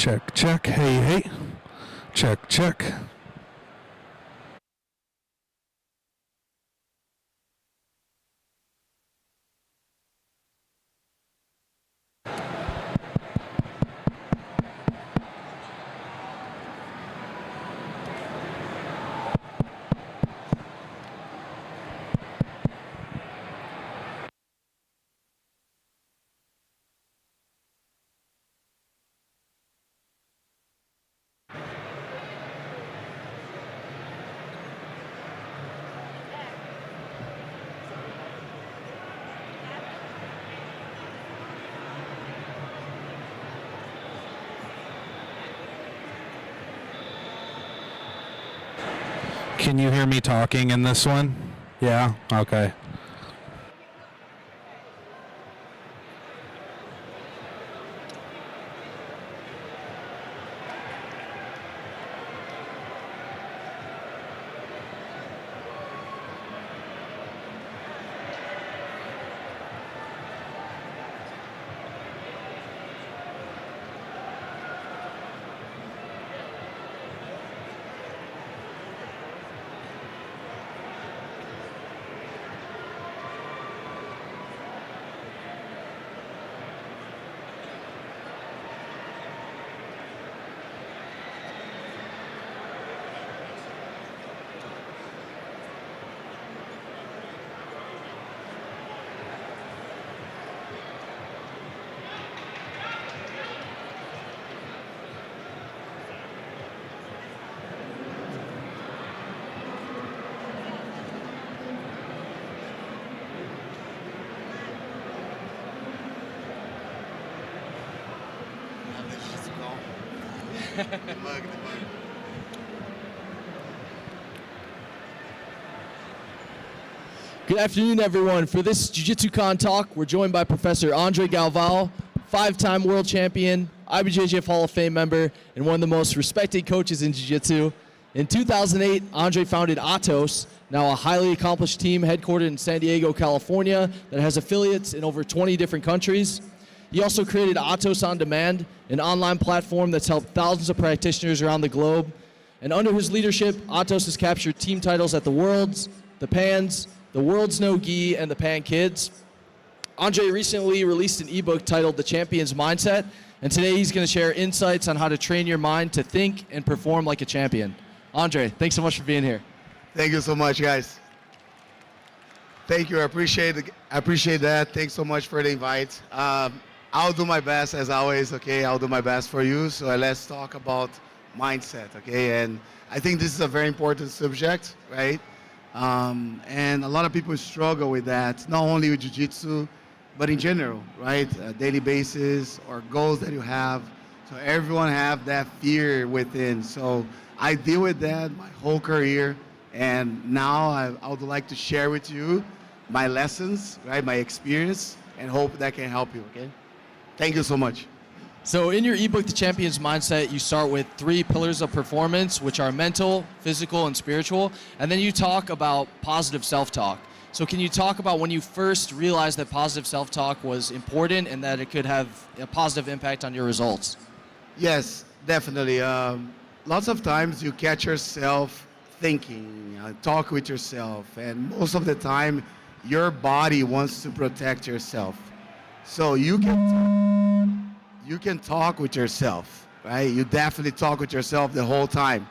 Check, check. Hey, hey. Check, check. Can you hear me talking in this one? Yeah? Okay. Good afternoon, everyone. For this Jiu-Jitsu Con talk, we're joined by Professor Andre Galvão, 5-time world champion, IBJJF Hall of Fame member, and one of the most respected coaches in Jiu-Jitsu. In 2008, Andre founded Atos, now a highly accomplished team headquartered in San Diego, California, that has affiliates in over 20 different countries. He also created Atos On Demand, an online platform that's helped thousands of practitioners around the globe. And under his leadership, Atos has captured team titles at the Worlds, the Pans, the World's No Gi, and the Pan Kids. Andre recently released an ebook titled The Champion's Mindset, and today he's going to share insights on how to train your mind to think and perform like a champion. Andre, thanks so much for being here. Thank you so much, guys. Thank you. I appreciate that. Thanks so much for the invite. I'll do my best as always, okay? I'll do my best for you. So let's talk about mindset, okay? And I think this is a very important subject, right? And a lot of people struggle with that, not only with Jiu-Jitsu, but in general, right? Daily basis or goals that you have. So everyone have that fear within. So I deal with that my whole career. And now I would like to share with you my lessons, right? My experience, and hope that can help you, okay? Thank you so much. So in your ebook, The Champion's Mindset, you start with 3 pillars of performance, which are mental, physical, and spiritual. And then you talk about positive self-talk. So can you talk about when you first realized that positive self-talk was important and that it could have a positive impact on your results? Yes, definitely. Lots of times you catch yourself thinking, talk with yourself, and most of the time your body wants to protect yourself. So you can talk with yourself, right? You definitely talk with yourself the whole time.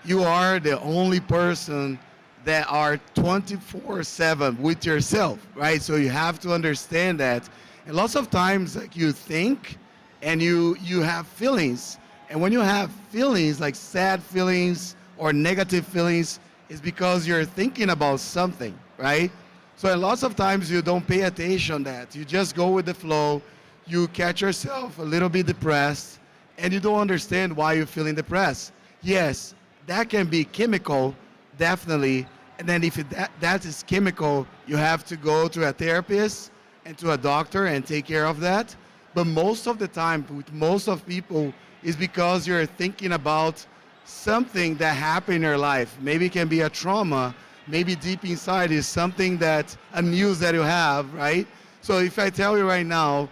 You are the only person that are 24/7 with yourself, right? So you have to understand that. And lots of times, like, you think and you have feelings. And when you have feelings, like sad feelings or negative feelings, it's because you're thinking about something, right? So lots of times you don't pay attention to that. You just go with the flow. You catch yourself a little bit depressed, and you don't understand why you're feeling depressed. Yes, that can be chemical, definitely. And then if that is chemical, you have to go to a therapist and to a doctor and take care of that. But most of the time, with most of people, is because you're thinking about something that happened in your life. Maybe it can be a trauma. Maybe deep inside is something a news that you have, right? So if I tell you right now,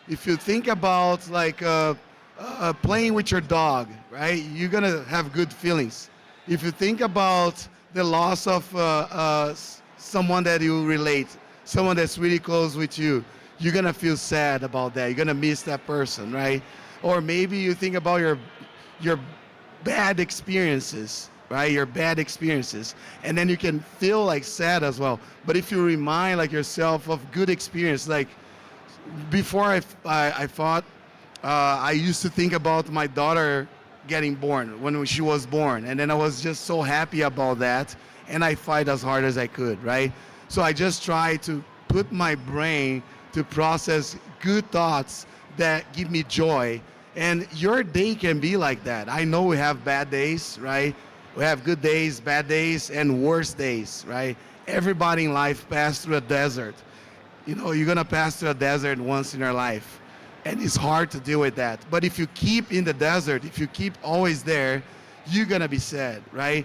if you think about like a playing with your dog, right? You're gonna have good feelings. If you think about the loss of someone that you relate, someone that's really close with you, you're gonna feel sad about that. You're gonna miss that person, right? Or maybe you think about your bad experiences, right? Your bad experiences, and then you can feel like sad as well. But if you remind like yourself of good experience, like before I fought, I used to think about my daughter getting born when she was born, and then I was just so happy about that, and I fight as hard as I could, right? So I just try to put my brain to process good thoughts that give me joy. And your day can be like that. I know we have bad days, right? We have good days, bad days, and worse days, right? Everybody in life passed through a desert. You know, you're gonna pass through a desert once in your life, and it's hard to deal with that. But if you keep in the desert, if you keep always there, you're gonna be sad, right?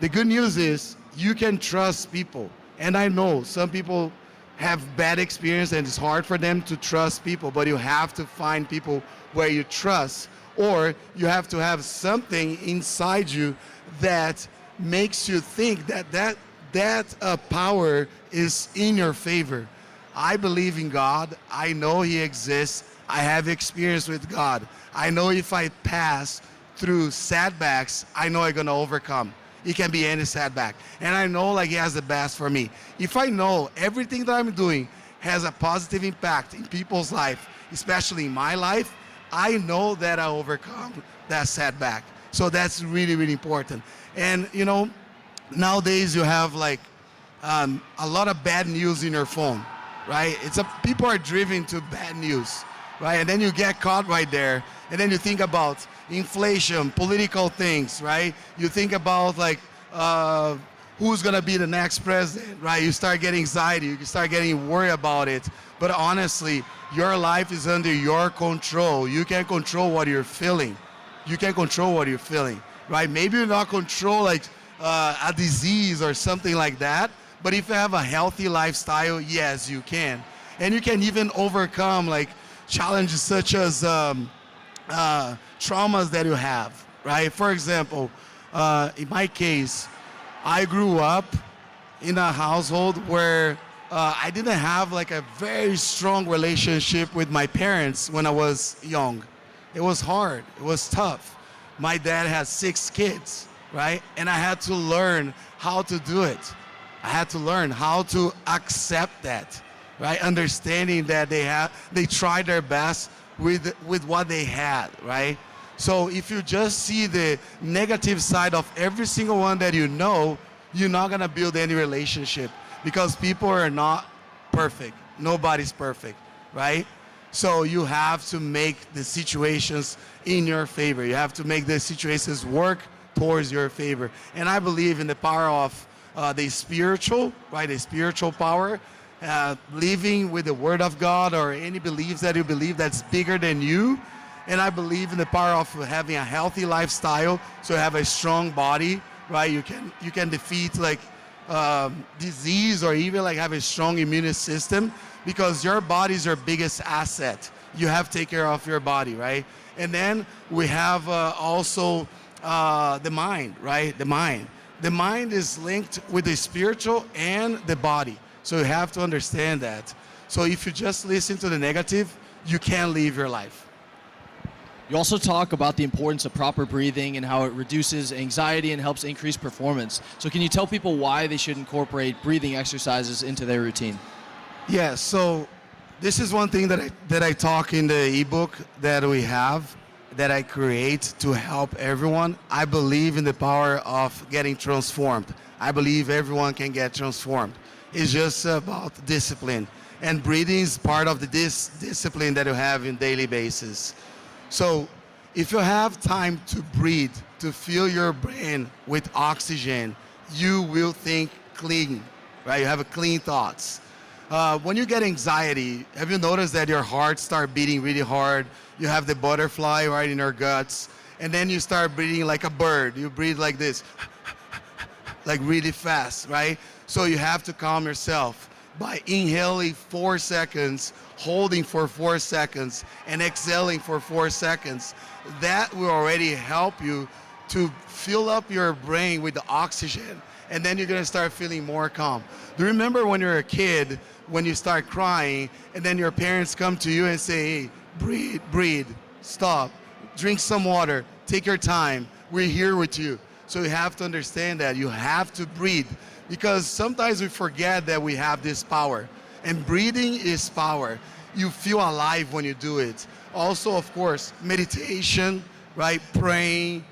The good news is you can trust people. And I know some people have bad experience and it's hard for them to trust people, but you have to find people where you trust, or you have to have something inside you that makes you think that power is in your favor. I believe in God. I know He exists. I have experience with God. I know if I pass through setbacks, I know I'm gonna overcome. It can be any setback. And I know like He has the best for me. If I know everything that I'm doing has a positive impact in people's life, especially in my life, I know that I overcome that setback. So that's really, really important. And you know, nowadays you have like a lot of bad news in your phone, right? People are driven to bad news, right? And then you get caught right there, and then you think about inflation, political things, right? You think about like who's gonna be the next president, right? You start getting anxiety, you start getting worried about it. But honestly, your life is under your control. You can control what you're feeling. You can control what you're feeling, right? Maybe you're not control like a disease or something like that, but if you have a healthy lifestyle, yes, you can. And you can even overcome like challenges such as traumas that you have, right? For example, in my case, I grew up in a household where I didn't have like a very strong relationship with my parents when I was young. It was hard, it was tough. My dad had 6 kids, right? And I had to learn how to do it. I had to learn how to accept that, right? Understanding that they tried their best with what they had, right? So if you just see the negative side of every single one that you know, you're not gonna build any relationship, because people are not perfect. Nobody's perfect, right? So you have to make the situations in your favor. You have to make the situations work towards your favor. And I believe in the power of the spiritual, right? The spiritual power, living with the Word of God, or any beliefs that you believe that's bigger than you. And I believe in the power of having a healthy lifestyle, so you have a strong body, right? You can defeat like disease, or even like have a strong immune system, because your body is your biggest asset. You have to take care of your body, right? And then we have also the mind, right? The mind. The mind is linked with the spiritual and the body. So you have to understand that. So if you just listen to the negative, you can't live your life. You also talk about the importance of proper breathing and how it reduces anxiety and helps increase performance. So can you tell people why they should incorporate breathing exercises into their routine? Yeah, so this is one thing that I talk in the ebook that we have, that I create to help everyone. I believe in the power of getting transformed. I believe everyone can get transformed. It's just about discipline. And breathing is part of this discipline that you have in daily basis. So if you have time to breathe, to fill your brain with oxygen, you will think clean, right? You have clean thoughts. When you get anxiety, have you noticed that your heart starts beating really hard? You have the butterfly right in your guts, and then you start breathing like a bird. You breathe like this, like really fast, right? So you have to calm yourself. by inhaling 4 seconds, holding for 4 seconds, and exhaling for 4 seconds. That will already help you to fill up your brain with the oxygen, and then you're gonna start feeling more calm. Do you remember when you're a kid, when you start crying, and then your parents come to you and say, hey, breathe, stop, drink some water, take your time, we're here with you. So you have to understand that you have to breathe, because sometimes we forget that we have this power, and breathing is power. You feel alive when you do it. Also, of course, meditation, right? Praying,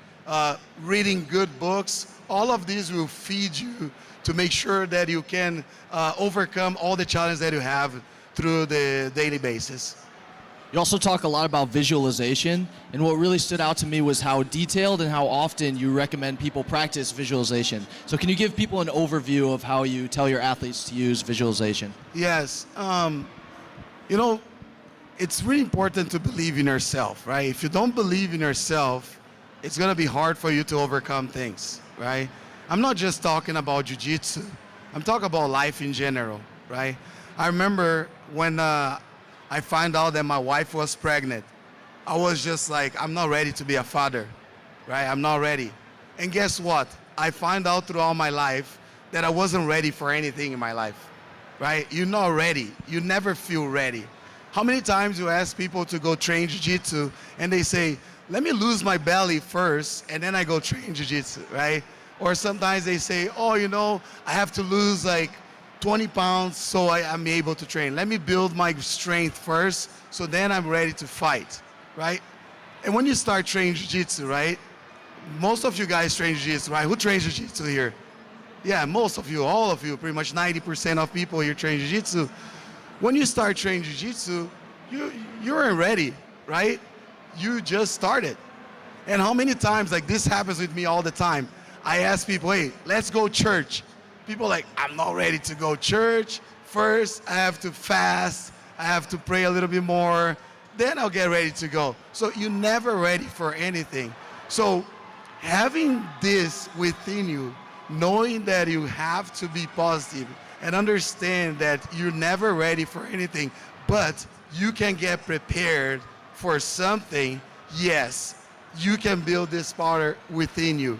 reading good books, all of these will feed you to make sure that you can overcome all the challenges that you have through the daily basis. You also talk a lot about visualization, and what really stood out to me was how detailed and how often you recommend people practice visualization. So can you give people an overview of how you tell your athletes to use visualization? Yes. You know, it's really important to believe in yourself, right? If you don't believe in yourself, it's gonna be hard for you to overcome things, right? I'm not just talking about jiu-jitsu. I'm talking about life in general, right? I remember when I found out that my wife was pregnant, I was just like, I'm not ready to be a father, right? I'm not ready. And guess what? I found out throughout my life that I wasn't ready for anything in my life, right? You're not ready. You never feel ready. How many times you ask people to go train jiu-jitsu and they say, let me lose my belly first and then I go train jiu-jitsu, right? Or sometimes they say, oh, you know, I have to lose like 20 pounds so I'm able to train. Let me build my strength first so then I'm ready to fight, right? And when you start training jiu-jitsu, right? Most of you guys train jiu-jitsu, right? Who trains jiu-jitsu here? Yeah, most of you, all of you, pretty much 90% of people here train jiu-jitsu. When you start training jiu-jitsu, you aren't ready, right? You just started. And how many times, like this happens with me all the time, I ask people, hey, let's go church. People are like, I'm not ready to go church. First, I have to fast. I have to pray a little bit more. Then I'll get ready to go. So you're never ready for anything. So having this within you, knowing that you have to be positive and understand that you're never ready for anything, but you can get prepared for something, yes, you can build this power within you,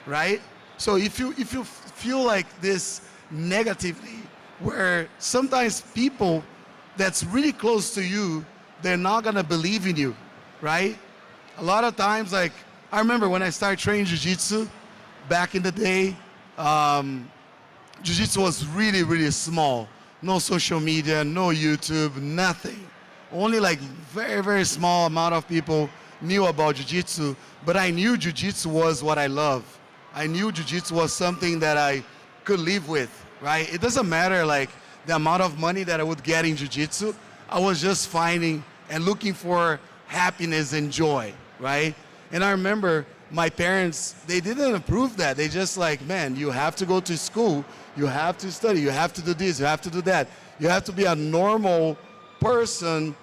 right? So if you feel like this negatively, where sometimes people that's really close to you, they're not gonna believe in you, right? A lot of times, like, I remember when I started training jiu-jitsu back in the day, jiu-jitsu was really, really small. No social media, no YouTube, nothing. Only like very, very small amount of people knew about jiu-jitsu, but I knew jiu-jitsu was what I love. I knew jiu-jitsu was something that I could live with, right? It doesn't matter like the amount of money that I would get in jiu-jitsu. I was just finding and looking for happiness and joy, right? And I remember my parents, they didn't approve that. They just like, man, you have to go to school, you have to study, you have to do this, you have to do that. You have to be a normal person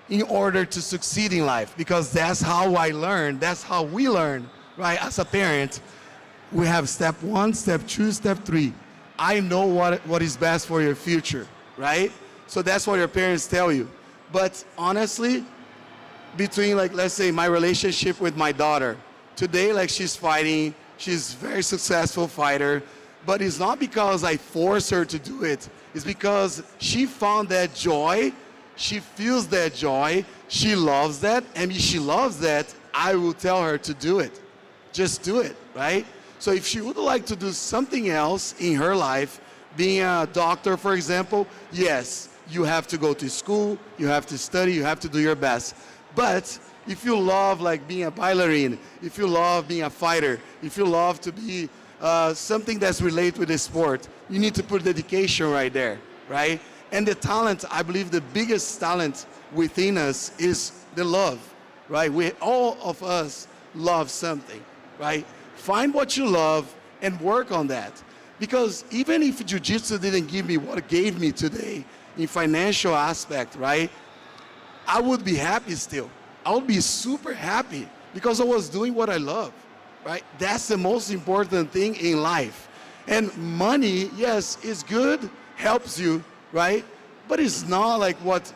in order to succeed in life, because that's how I learned, that's how we learn, right? As a parent, we have step 1, step 2, step 3. I know what is best for your future, right? So that's what your parents tell you. But honestly, between like, let's say my relationship with my daughter, today like she's fighting, she's a very successful fighter, but it's not because I force her to do it. It's because she found that joy, she feels that joy, she loves that, and if she loves that, I will tell her to do it. Just do it, right? So if she would like to do something else in her life, being a doctor, for example, yes, you have to go to school, you have to study, you have to do your best. But if you love like being a ballerina, if you love being a fighter, if you love to be something that's related with the sport, you need to put dedication right there, right? And the talent, I believe the biggest talent within us is the love, right? All of us love something, right? Find what you love and work on that. Because even if jiu-jitsu didn't give me what it gave me today in financial aspect, right? I would be happy still. I would be super happy because I was doing what I love, right? That's the most important thing in life. And money, yes, is good, helps you, right? But it's not like what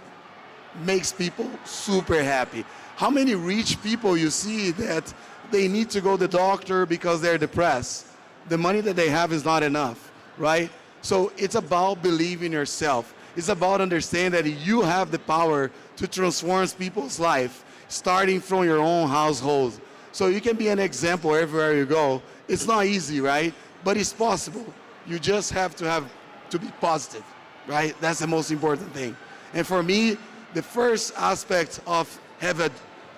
makes people super happy. How many rich people you see that they need to go to the doctor because they're depressed? The money that they have is not enough, right? So it's about believing yourself. It's about understanding that you have the power to transform people's life, starting from your own household. So you can be an example everywhere you go. It's not easy, right? But it's possible. You just have to be positive, right? That's the most important thing. And for me, the first aspect of have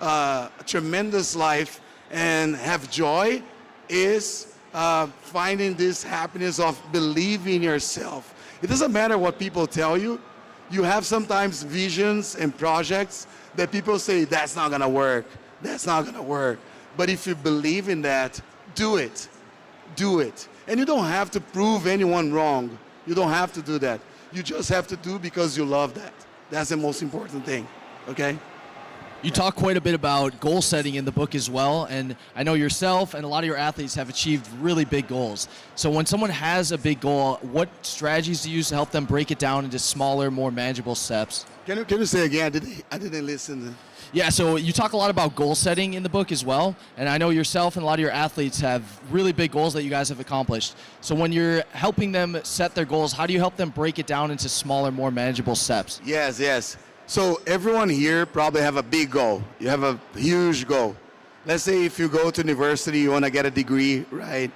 a tremendous life and have joy is finding this happiness of believing in yourself. It doesn't matter what people tell you. You have sometimes visions and projects that people say, that's not gonna work, that's not gonna work. But if you believe in that, do it, do it. And you don't have to prove anyone wrong. You don't have to do that. You just have to do because you love that. That's the most important thing, okay? You talk quite a bit about goal setting in the book as well, and I know yourself and a lot of your athletes have achieved really big goals. So when someone has a big goal, what strategies do you use to help them break it down into smaller, more manageable steps? Can you say again? I didn't listen. Yeah, so you talk a lot about goal setting in the book as well, and I know yourself and a lot of your athletes have really big goals that you guys have accomplished. So when you're helping them set their goals, how do you help them break it down into smaller, more manageable steps? Yes. So everyone here probably have a big goal. You have a huge goal. Let's say if you go to university, you want to get a degree, right?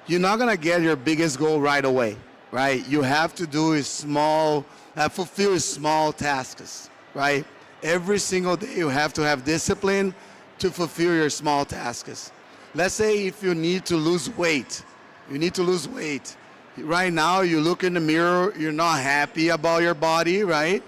You're not going to get your biggest goal right away, right? You have to do fulfill small tasks, right? Every single day you have to have discipline to fulfill your small tasks. Let's say if you need to lose weight, Right now you look in the mirror, you're not happy about your body, right?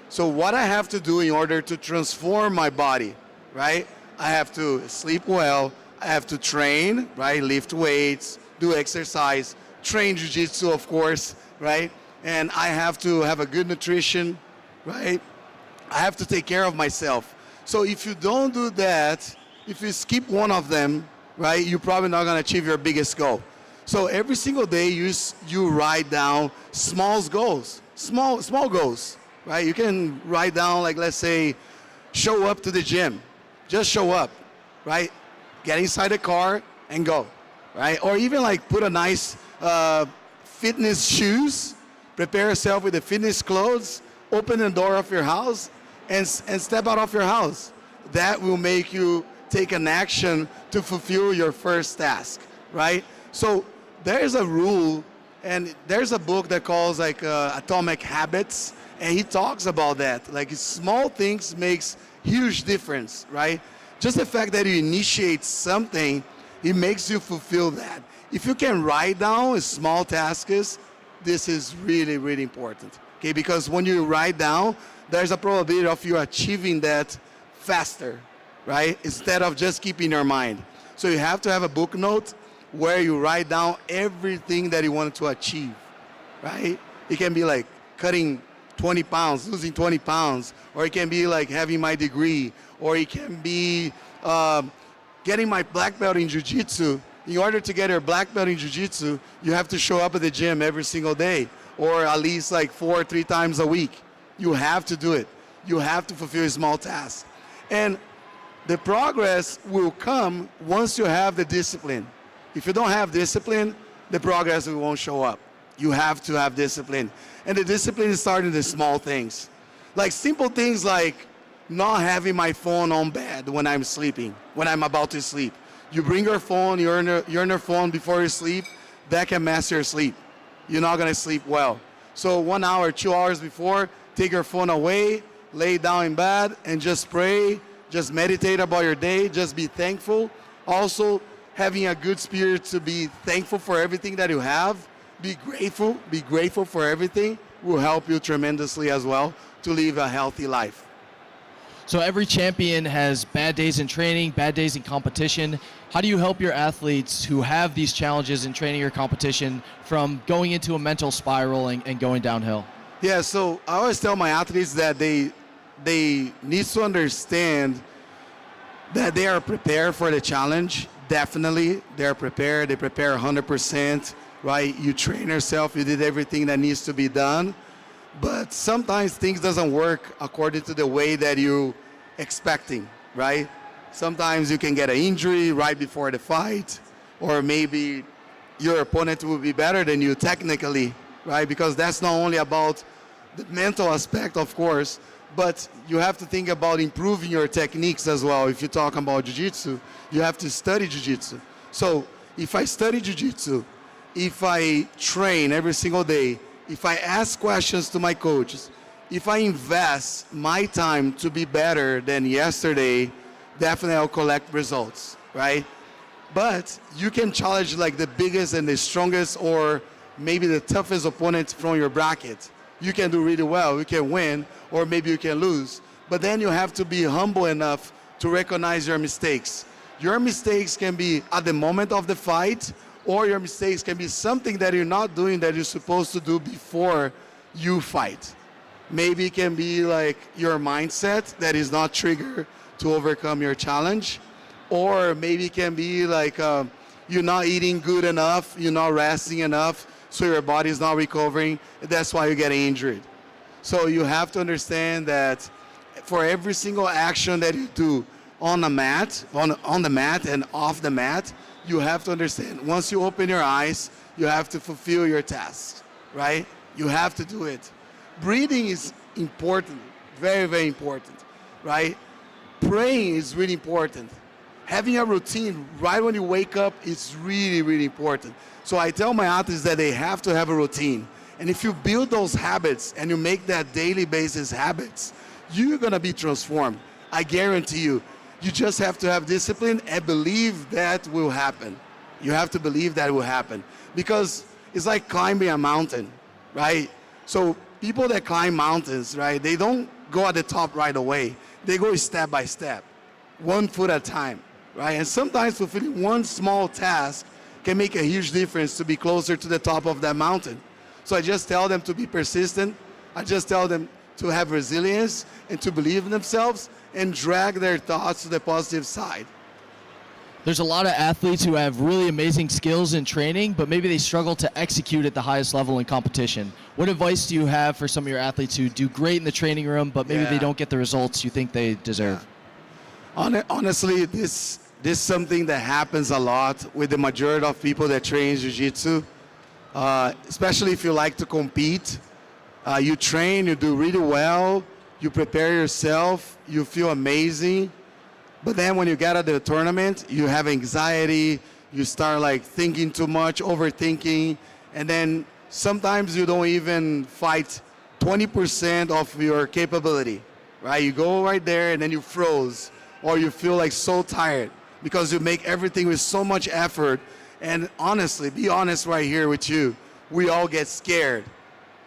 So what I have to do in order to transform my body, right? I have to sleep well, I have to train, right? Lift weights, do exercise, train Jiu-Jitsu, of course, right? And I have to have a good nutrition, right? I have to take care of myself. So if you don't do that, if you skip one of them, right, you're probably not gonna achieve your biggest goal. So every single day you write down small goals, right? You can write down, like, let's say, show up to the gym. Just show up, right? Get inside the car and go, right? Or even like put a nice fitness shoes, prepare yourself with the fitness clothes, open the door of your house and step out of your house. That will make you take an action to fulfill your first task, right? So there's a rule, and there's a book that calls like Atomic Habits, and he talks about that. Like small things makes huge difference, right? Just the fact that you initiate something, it makes you fulfill that. If you can write down small tasks, this is really, really important, okay? Because when you write down, there's a probability of you achieving that faster, right? Instead of just keeping your mind. So you have to have a book note where you write down everything that you want to achieve, right? It can be like cutting 20 pounds, losing 20 pounds, or it can be like having my degree, or it can be getting my black belt in Jiu-Jitsu. In order to get your black belt in Jiu-Jitsu, you have to show up at the gym every single day, or at least like 4 or 3 times a week. You have to do it. You have to fulfill a small task. And the progress will come once you have the discipline. If you don't have discipline, the progress won't show up. You have to have discipline. And the discipline is starting the small things. Like simple things like not having my phone on bed when I'm sleeping, when I'm about to sleep. You bring your phone, you're on your phone before you sleep, that can mess your sleep. You're not gonna sleep well. So 1 hour, 2 hours before, take your phone away, lay down in bed and just pray, just meditate about your day, just be thankful. Also, having a good spirit to be thankful for everything that you have. Be grateful for everything will help you tremendously as well to live a healthy life. So every champion has bad days in training, bad days in competition. How do you help your athletes who have these challenges in training or competition from going into a mental spiral and going downhill? Yeah, so I always tell my athletes that they need to understand that they are prepared for the challenge. Definitely, they're prepared. They prepare 100%, right? You train yourself. You did everything that needs to be done. but sometimes things doesn't work according to the way that you expecting, right? Sometimes you can get an injury right before the fight, or maybe your opponent will be better than you technically, right? Because that's not only about the mental aspect, of course, but you have to think about improving your techniques as well. If you're talking about Jiu-Jitsu, you have to study Jiu-Jitsu. So if I study Jiu-Jitsu, if I train every single day, if I ask questions to my coaches, if I invest my time to be better than yesterday, definitely I'll collect results, right? But you can challenge like the biggest and the strongest or maybe the toughest opponent from your bracket. You can do really well, you can win, or maybe you can lose. But then you have to be humble enough to recognize your mistakes. Your mistakes can be at the moment of the fight, or your mistakes can be something that you're not doing that you're supposed to do before you fight. Maybe it can be like your mindset that is not triggered to overcome your challenge, or maybe it can be like you're not eating good enough, you're not resting enough, so your body is not recovering, and that's why you're getting injured. So you have to understand that for every single action that you do on the mat, on the mat and off the mat, you have to understand, once you open your eyes, you have to fulfill your task, right? You have to do it. Breathing is important, very, very important, right? Praying is really important. Having a routine right when you wake up is really, really important. So I tell my athletes that they have to have a routine. And if you build those habits and you make that daily basis habits, you're gonna be transformed. I guarantee you. You just have to have discipline and believe that will happen. You have to believe that will happen. Because it's like climbing a mountain, right? So people that climb mountains, right, they don't go at the top right away. They go step by step, 1 foot at a time, right? And sometimes fulfilling one small task can make a huge difference to be closer to the top of that mountain. So I just tell them to be persistent. I just tell them to have resilience and to believe in themselves and drag their thoughts to the positive side. There's a lot of athletes who have really amazing skills in training, but maybe they struggle to execute at the highest level in competition. What advice do you have for some of your athletes who do great in the training room, but maybe they don't get the results you think they deserve? Honestly, this is something that happens a lot with the majority of people that train Jiu-Jitsu, especially if you like to compete. You train, you do really well, you prepare yourself, you feel amazing, but then when you get at the tournament, you have anxiety, you start like thinking too much, overthinking, and then sometimes you don't even fight 20% of your capability, right? You go right there and then you froze, or you feel like so tired because you make everything with so much effort. And honestly, be honest right here with you, we all get scared.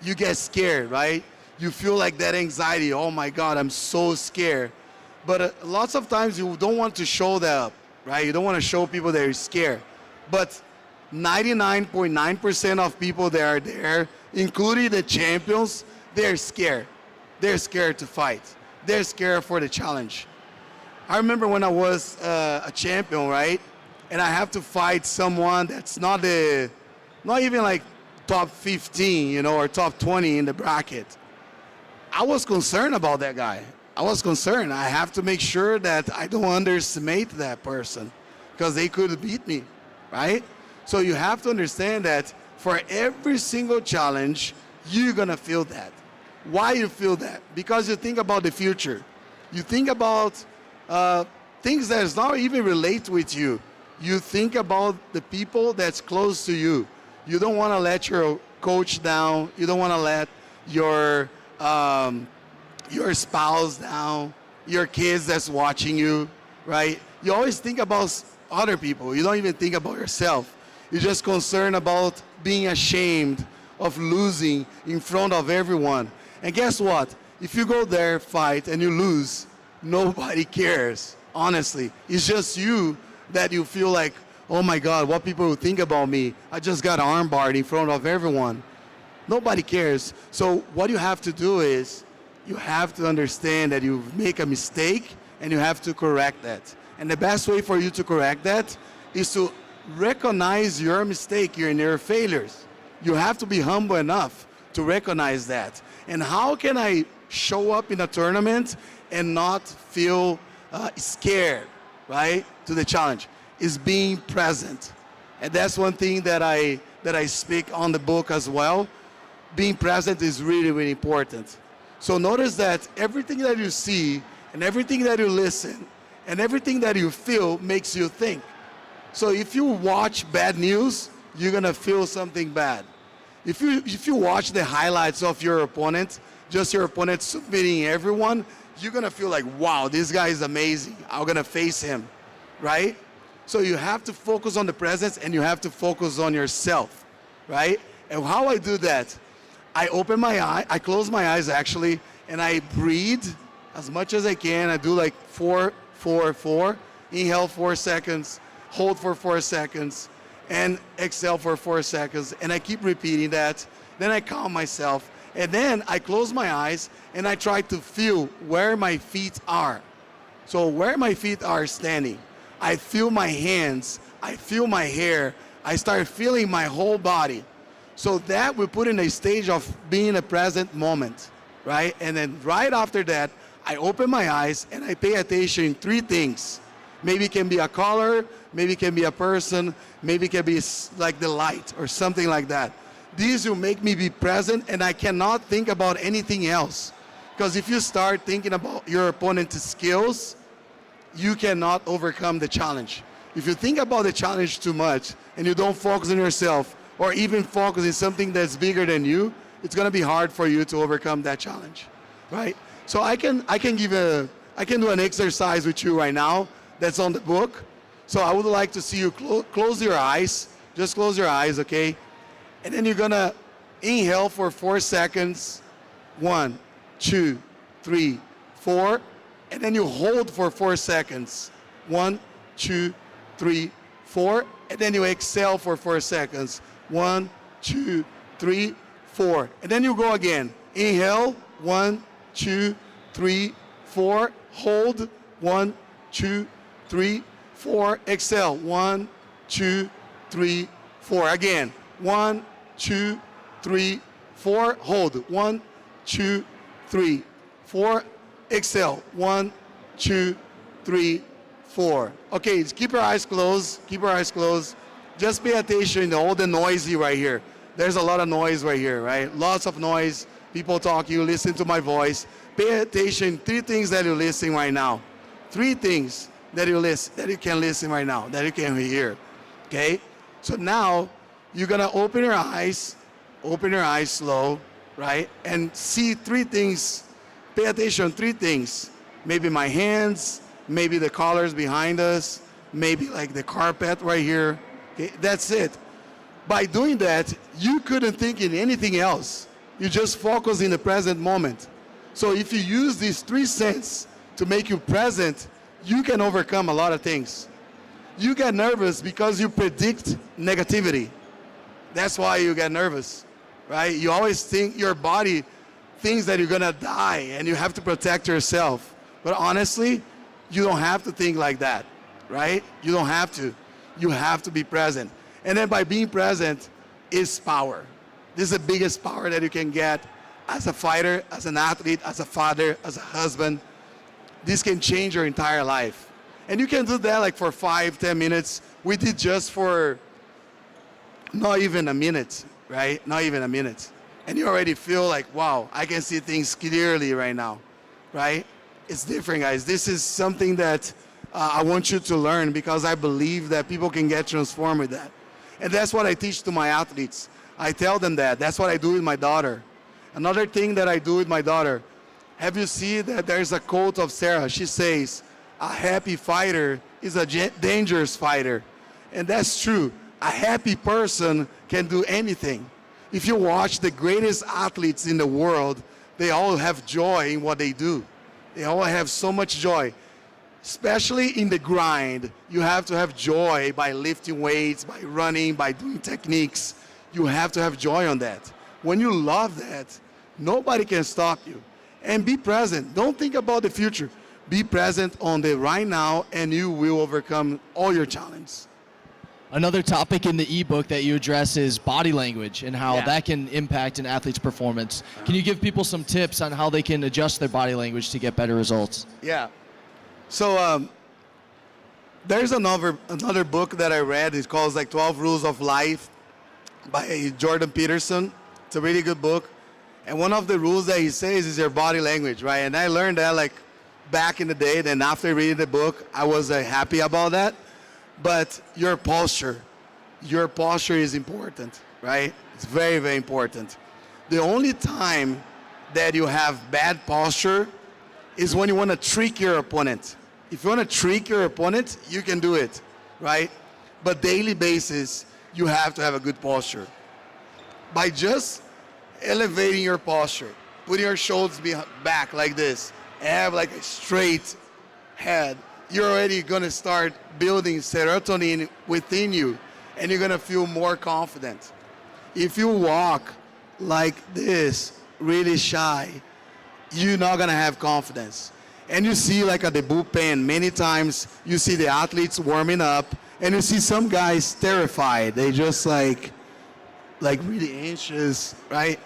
You get scared, right? You feel like that anxiety, oh my God, I'm so scared. But lots of times you don't want to show that up, right? You don't want to show people that you're scared. But 99.9% of people that are there, including the champions, they're scared. They're scared to fight. They're scared for the challenge. I remember when I was a champion, right? And I have to fight someone that's not even like top 15, you know, or top 20 in the bracket. I was concerned about that guy. I was concerned. I have to make sure that I don't underestimate that person because they could beat me, right? So you have to understand that for every single challenge, you're gonna feel that. Why you feel that? Because you think about the future. You think about things that does not even relate with you. You think about the people that's close to you. You don't want to let your coach down. You don't want to let your spouse down, your kids that's watching you, right? You always think about other people. You don't even think about yourself. You're just concerned about being ashamed of losing in front of everyone. And guess what? If you go there, fight, and you lose, nobody cares, honestly. It's just you that you feel like, oh my God, what people will think about me. I just got armbarred in front of everyone. Nobody cares. So what you have to do is you have to understand that you make a mistake and you have to correct that. And the best way for you to correct that is to recognize your mistake and your failures. You have to be humble enough to recognize that. And how can I show up in a tournament and not feel scared, right, to the challenge? Is being present. And that's one thing that I speak on the book as well. Being present is really, really important. So notice that everything that you see and everything that you listen and everything that you feel makes you think. So if you watch bad news, you're gonna feel something bad. If you watch the highlights of your opponent, just your opponent submitting everyone, you're gonna feel like, wow, this guy is amazing. I'm gonna face him, right? So you have to focus on the presence and you have to focus on yourself, right? And how I do that, I open my eye, I close my eyes actually, and I breathe as much as I can. I do like 4, 4, 4. Inhale 4 seconds, hold for 4 seconds, and exhale for 4 seconds. And I keep repeating that. Then I calm myself. And then I close my eyes and I try to feel where my feet are. So where my feet are standing, I feel my hands, I feel my hair, I start feeling my whole body. So that we put in a stage of being in a present moment, right? And then right after that, I open my eyes and I pay attention in 3 things. Maybe it can be a color, maybe it can be a person, maybe it can be like the light or something like that. These will make me be present and I cannot think about anything else. Because if you start thinking about your opponent's skills, you cannot overcome the challenge. If you think about the challenge too much and you don't focus on yourself or even focus on something that's bigger than you, it's gonna be hard for you to overcome that challenge, right? So I can do an exercise with you right now that's on the book. So I would like to see you close your eyes. Just close your eyes, okay? And then you're gonna inhale for 4 seconds. 1, 2, 3, 4. And then you hold for 4 seconds. 1, 2, 3, 4. And then you exhale for 4 seconds. 1, 2, 3, 4. And then you go again. Inhale. 1, 2, 3, 4. Hold. 1, 2, 3, 4. Exhale. 1, 2, 3, 4. Again. 1, 2, 3, 4. Hold. 1, 2, 3, 4. Exhale. 1, 2, 3, 4. Okay, keep your eyes closed. Keep your eyes closed. Just pay attention to all the noisy right here. There's a lot of noise right here, right? Lots of noise. People talk. You listen to my voice. Pay attention. 3 things that you're listening right now. 3 things that you can listen right now, that you can hear. Okay? So now you're gonna open your eyes slow, right? And see 3 things. Pay attention, 3 things. Maybe my hands, maybe the colors behind us, maybe like the carpet right here. Okay? That's it. By doing that, you couldn't think in anything else. You just focus in the present moment. So if you use these 3 senses to make you present, you can overcome a lot of things. You get nervous because you predict negativity. That's why you get nervous, right? You always think your body thinks that you're gonna die and you have to protect yourself. But honestly, you don't have to think like that, right? You don't have to. You have to be present. And then by being present is power. This is the biggest power that you can get as a fighter, as an athlete, as a father, as a husband. This can change your entire life. And you can do that like for 5, 10 minutes. We did just for not even a minute, right? Not even a minute. And you already feel like, wow, I can see things clearly right now, right? It's different, guys. This is something that I want you to learn because I believe that people can get transformed with that. And that's what I teach to my athletes. I tell them that. That's what I do with my daughter. Another thing that I do with my daughter, have you seen that there's a quote of Sarah? She says, a happy fighter is a dangerous fighter. And that's true. A happy person can do anything. If you watch the greatest athletes in the world, they all have joy in what they do. They all have so much joy. Especially in the grind, you have to have joy by lifting weights, by running, by doing techniques. You have to have joy on that. When you love that, nobody can stop you. And be present. Don't think about the future. Be present on the right now and you will overcome all your challenges. Another topic in the ebook that you address is body language and how Yeah. that can impact an athlete's performance. Can you give people some tips on how they can adjust their body language to get better results? Yeah. So there's another book that I read. It's called like 12 Rules of Life by Jordan Peterson. It's a really good book. And one of the rules that he says is your body language, right? And I learned that like back in the day. Then after reading the book, I was happy about that. But your posture is important, right? It's very, very important. The only time that you have bad posture is when you want to trick your opponent. If you want to trick your opponent, you can do it, right? But daily basis, you have to have a good posture. By just elevating your posture, putting your shoulders back like this, and have like a straight head, you're already going to start building serotonin within you, and you're going to feel more confident. If you walk like this, really shy, you're not going to have confidence. And you see like at the bullpen, many times you see the athletes warming up, and you see some guys terrified. They just like really anxious, right?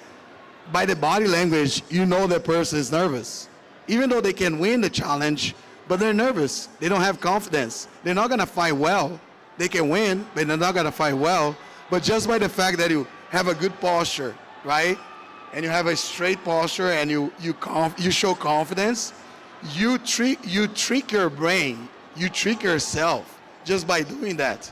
By the body language, you know that person is nervous. Even though they can win the challenge, but they're nervous. They don't have confidence. They're not going to fight well. They can win, but they're not going to fight well. But just by the fact that you have a good posture, right? And you have a straight posture, and you show confidence, you trick your brain. You trick yourself just by doing that.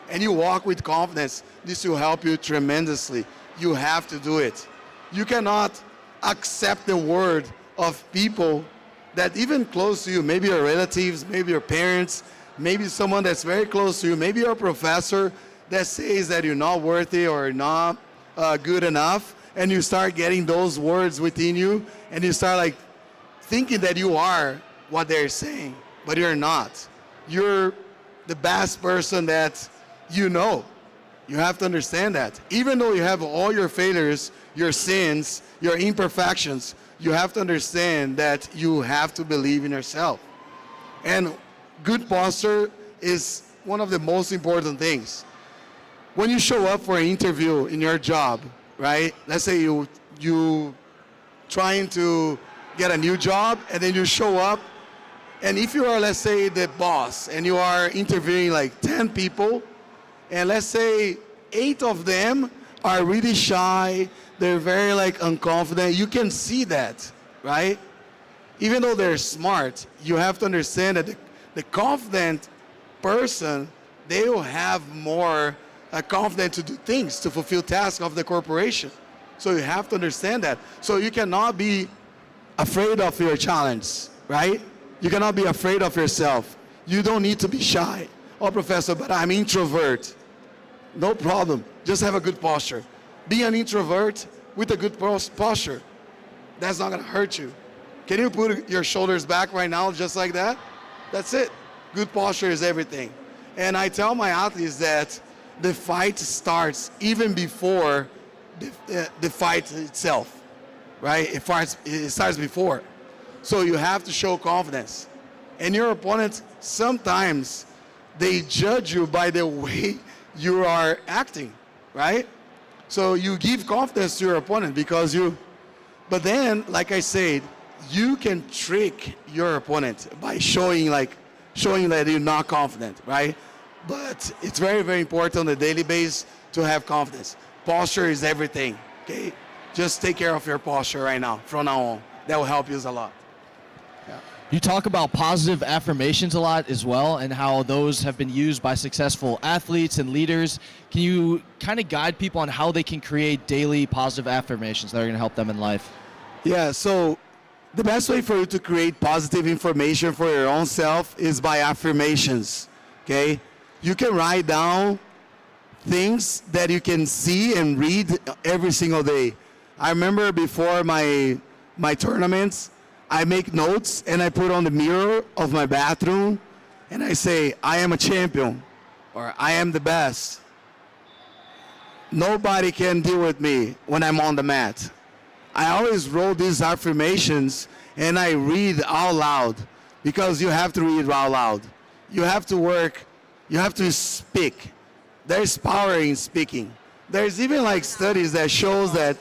And you walk with confidence. This will help you tremendously. You have to do it. You cannot accept the word of people that even close to you, maybe your relatives, maybe your parents, maybe someone that's very close to you, maybe your professor that says that you're not worthy or not good enough, and you start getting those words within you, and you start like thinking that you are what they're saying, but you're not. You're the best person that you know. You have to understand that. Even though you have all your failures, your sins, your imperfections, you have to understand that you have to believe in yourself. And good posture is one of the most important things. When you show up for an interview in your job, right? Let's say you trying to get a new job, and then you show up, and if you are, let's say, the boss, and you are interviewing like 10 people, and let's say 8 of them are really shy, they're very like unconfident, you can see that, right? Even though they're smart, you have to understand that the confident person, they will have more confidence to do things, to fulfill tasks of the corporation. So you have to understand that. So you cannot be afraid of your challenge, right? You cannot be afraid of yourself. You don't need to be shy. Oh, professor, but I'm introvert. No problem. Just have a good posture. Be an introvert with a good posture. That's not going to hurt you. Can you put your shoulders back right now just like that? That's it. Good posture is everything. And I tell my athletes that the fight starts even before the fight itself, right? It starts before. So you have to show confidence. And your opponents, sometimes they judge you by the way you are acting, right? So you give confidence to your opponent but then, like I said, you can trick your opponent by showing that you're not confident, right? But it's very, very important on a daily basis to have confidence. Posture is everything, okay? Just take care of your posture right now, from now on. That will help you a lot. Yeah. You talk about positive affirmations a lot as well, and how those have been used by successful athletes and leaders. Can you kind of guide people on how they can create daily positive affirmations that are going to help them in life? Yeah, so the best way for you to create positive information for your own self is by affirmations, okay? You can write down things that you can see and read every single day. I remember before my tournaments, I make notes and I put on the mirror of my bathroom and I say, I am a champion, or I am the best. Nobody can deal with me when I'm on the mat. I always wrote these affirmations and I read out loud, because you have to read out loud. You have to work, you have to speak There's power in speaking. There's even like studies that shows that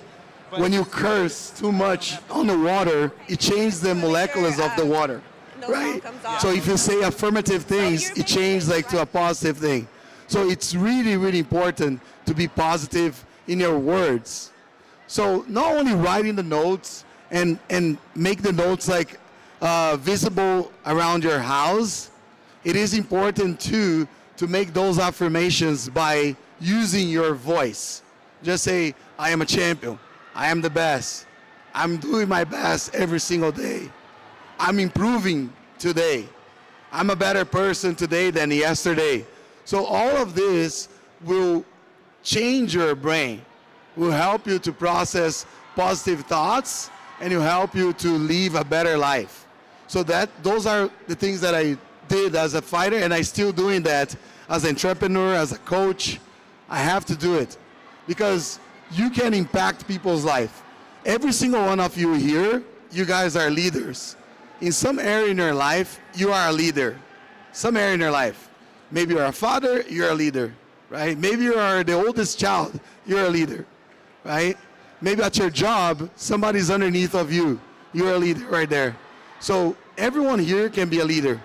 when you curse too much on the water, it changes the molecules of the water, right? So if you say affirmative things, it changes like to a positive thing. So it's really, really important to be positive in your words. So not only writing the notes and make the notes like visible around your house, it is important too to make those affirmations by using your voice. Just say, I am a champion. I am the best. I'm doing my best every single day. I'm improving today. I'm a better person today than yesterday. So all of this will change your brain, will help you to process positive thoughts, and will help you to live a better life. So those are the things that I did as a fighter, and I'm still doing that as an entrepreneur, as a coach. I have to do it because you can impact people's life. Every single one of you here, you guys are leaders. In some area in your life, you are a leader. Some area in your life. Maybe you're a father, you're a leader, right? Maybe you are the oldest child, you're a leader, right? Maybe at your job, somebody's underneath of you. You're a leader right there. So everyone here can be a leader.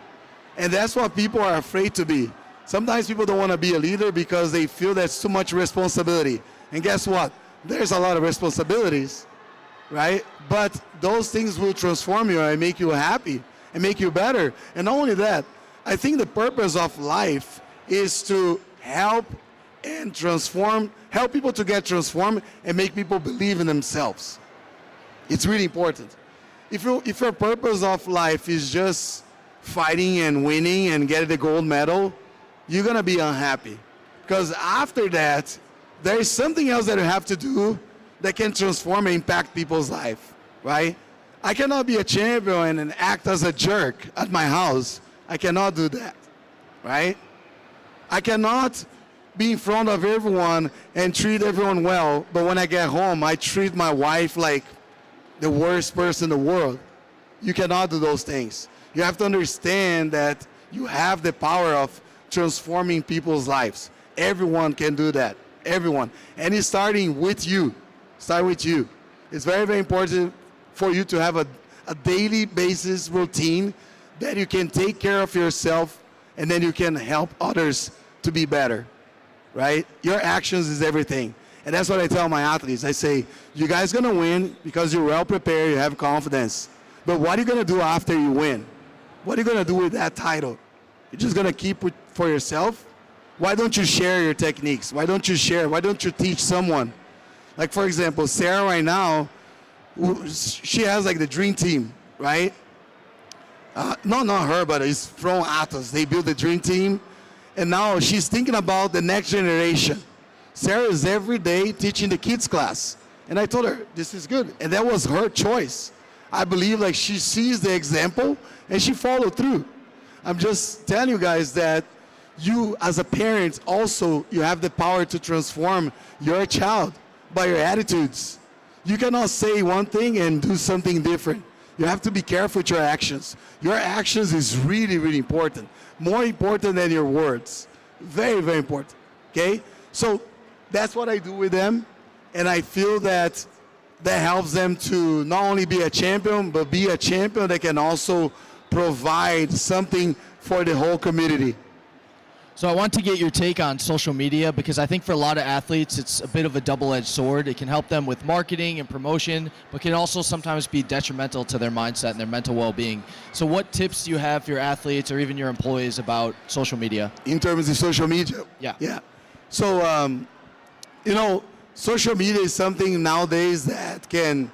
And that's what people are afraid to be. Sometimes people don't want to be a leader because they feel that's too much responsibility. And guess what? There's a lot of responsibilities, right? But those things will transform you and make you happy and make you better. And not only that, I think the purpose of life is to help and transform, help people to get transformed and make people believe in themselves. It's really important. If your purpose of life is just fighting and winning and getting the gold medal, you're gonna be unhappy. Because after that, there is something else that you have to do that can transform and impact people's life, right? I cannot be a champion and act as a jerk at my house. I cannot do that, right? I cannot be in front of everyone and treat everyone well, but when I get home, I treat my wife like the worst person in the world. You cannot do those things. You have to understand that you have the power of transforming people's lives. Everyone can do that. Everyone. And it's starting with you. Start with you. It's very, very important for you to have a daily basis routine that you can take care of yourself and then you can help others to be better, right? Your actions is everything. And that's what I tell my athletes. I say, you guys gonna win because you're well prepared, you have confidence. But what are you gonna do after you win? What are you gonna do with that title? You're just gonna keep it for yourself? Why don't you share your techniques? Why don't you share? Why don't you teach someone? Like for example, Sarah right now, she has like the dream team, right? No, not her, but it's from Atos. They built the dream team. And now she's thinking about the next generation. Sarah is every day teaching the kids class. And I told her, this is good. And that was her choice. I believe like she sees the example and she followed through. I'm just telling you guys that you as a parent also, you have the power to transform your child by your attitudes. You cannot say one thing and do something different. You have to be careful with your actions. Your actions is really, really important. More important than your words. Very, very important, okay? So that's what I do with them. And I feel that that helps them to not only be a champion, but be a champion that can also provide something for the whole community. So I want to get your take on social media because I think for a lot of athletes, it's a bit of a double-edged sword. It can help them with marketing and promotion, but can also sometimes be detrimental to their mindset and their mental well-being. So what tips do you have for your athletes or even your employees about social media? In terms of social media? Yeah. Yeah. So, you know, social media is something nowadays that can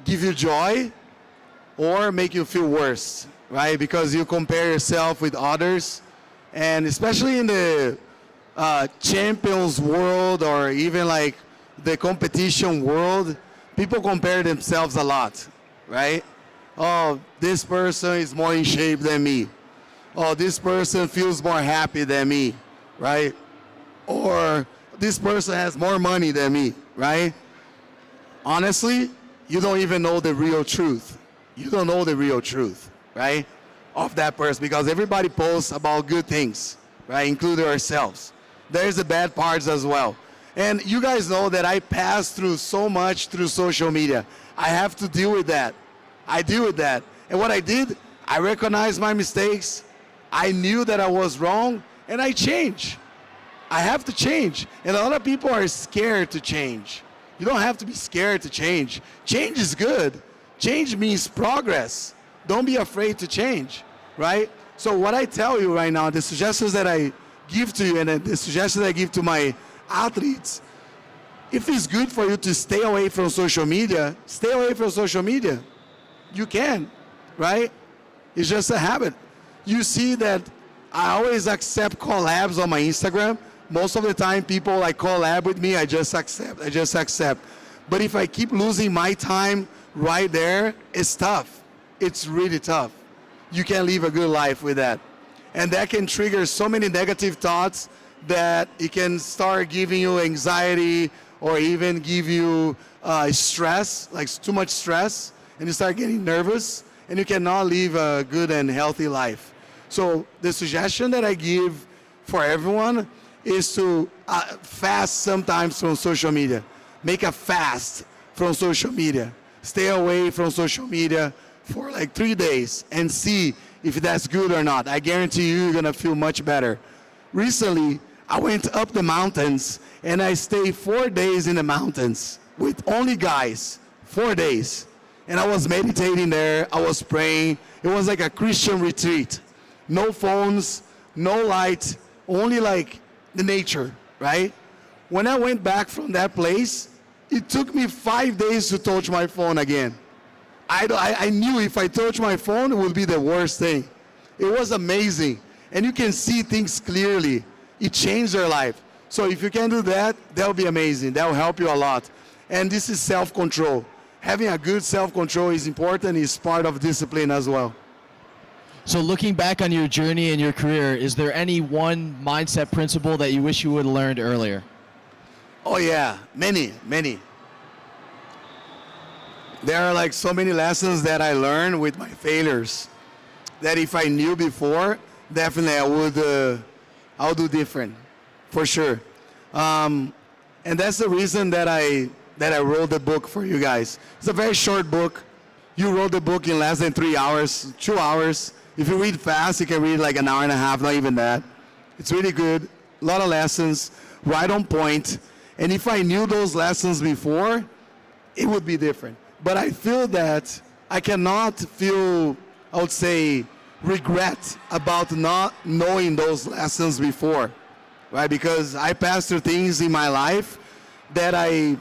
give you joy or make you feel worse, right? Because you compare yourself with others. And especially in the champions world or even like the competition world, people compare themselves a lot, right? Oh, this person is more in shape than me. Oh, this person feels more happy than me, right? Or this person has more money than me, right? Honestly, you don't even know the real truth. You don't know the real truth, right? Of that person, because everybody posts about good things, right? Including ourselves. there's the bad parts as well. And you guys know that I pass through so much through social media. I have to deal with that. I deal with that. And what I did, I recognized my mistakes. I knew that I was wrong, and I changed. I have to change. And a lot of people are scared to change. You don't have to be scared to change. Change is good. Change means progress. Don't be afraid to change, right? So what I tell you right now, the suggestions that I give to you and the suggestions I give to my athletes, if it's good for you to stay away from social media, stay away from social media. You can, right? It's just a habit. You see that I always accept collabs on my Instagram. Most of the time people like collab with me, I just accept. But if I keep losing my time right there, it's tough. It's really tough. You can't live a good life with that. And that can trigger so many negative thoughts that it can start giving you anxiety or even give you stress, like too much stress, and you start getting nervous, and you cannot live a good and healthy life. So the suggestion that I give for everyone is to fast sometimes from social media. Make a fast from social media. Stay away from social media for like 3 days and see if that's good or not. I guarantee you're gonna feel much better. Recently, I went up the mountains and I stayed 4 days in the mountains with only guys, 4 days. And I was meditating there, I was praying. It was like a Christian retreat. No phones, no light, only like the nature, right? When I went back from that place, it took me 5 days to touch my phone again. I knew if I touched my phone, it would be the worst thing. It was amazing. And you can see things clearly. It changed their life. So if you can do that, that'll be amazing. That'll help you a lot. And this is self-control. Having a good self-control is important. It's part of discipline as well. So looking back on your journey and your career, is there any one mindset principle that you wish you would have learned earlier? Oh yeah, many. There are like so many lessons that I learned with my failures that if I knew before, definitely I'll do different, for sure. And that's the reason that I wrote the book for you guys. It's a very short book. You wrote the book in less than 3 hours, 2 hours. If you read fast, you can read like an hour and a half, not even that. It's really good. A lot of lessons, right on point. And if I knew those lessons before, it would be different. But I feel that I cannot feel, I would say, regret about not knowing those lessons before, right? Because I passed through things in my life that I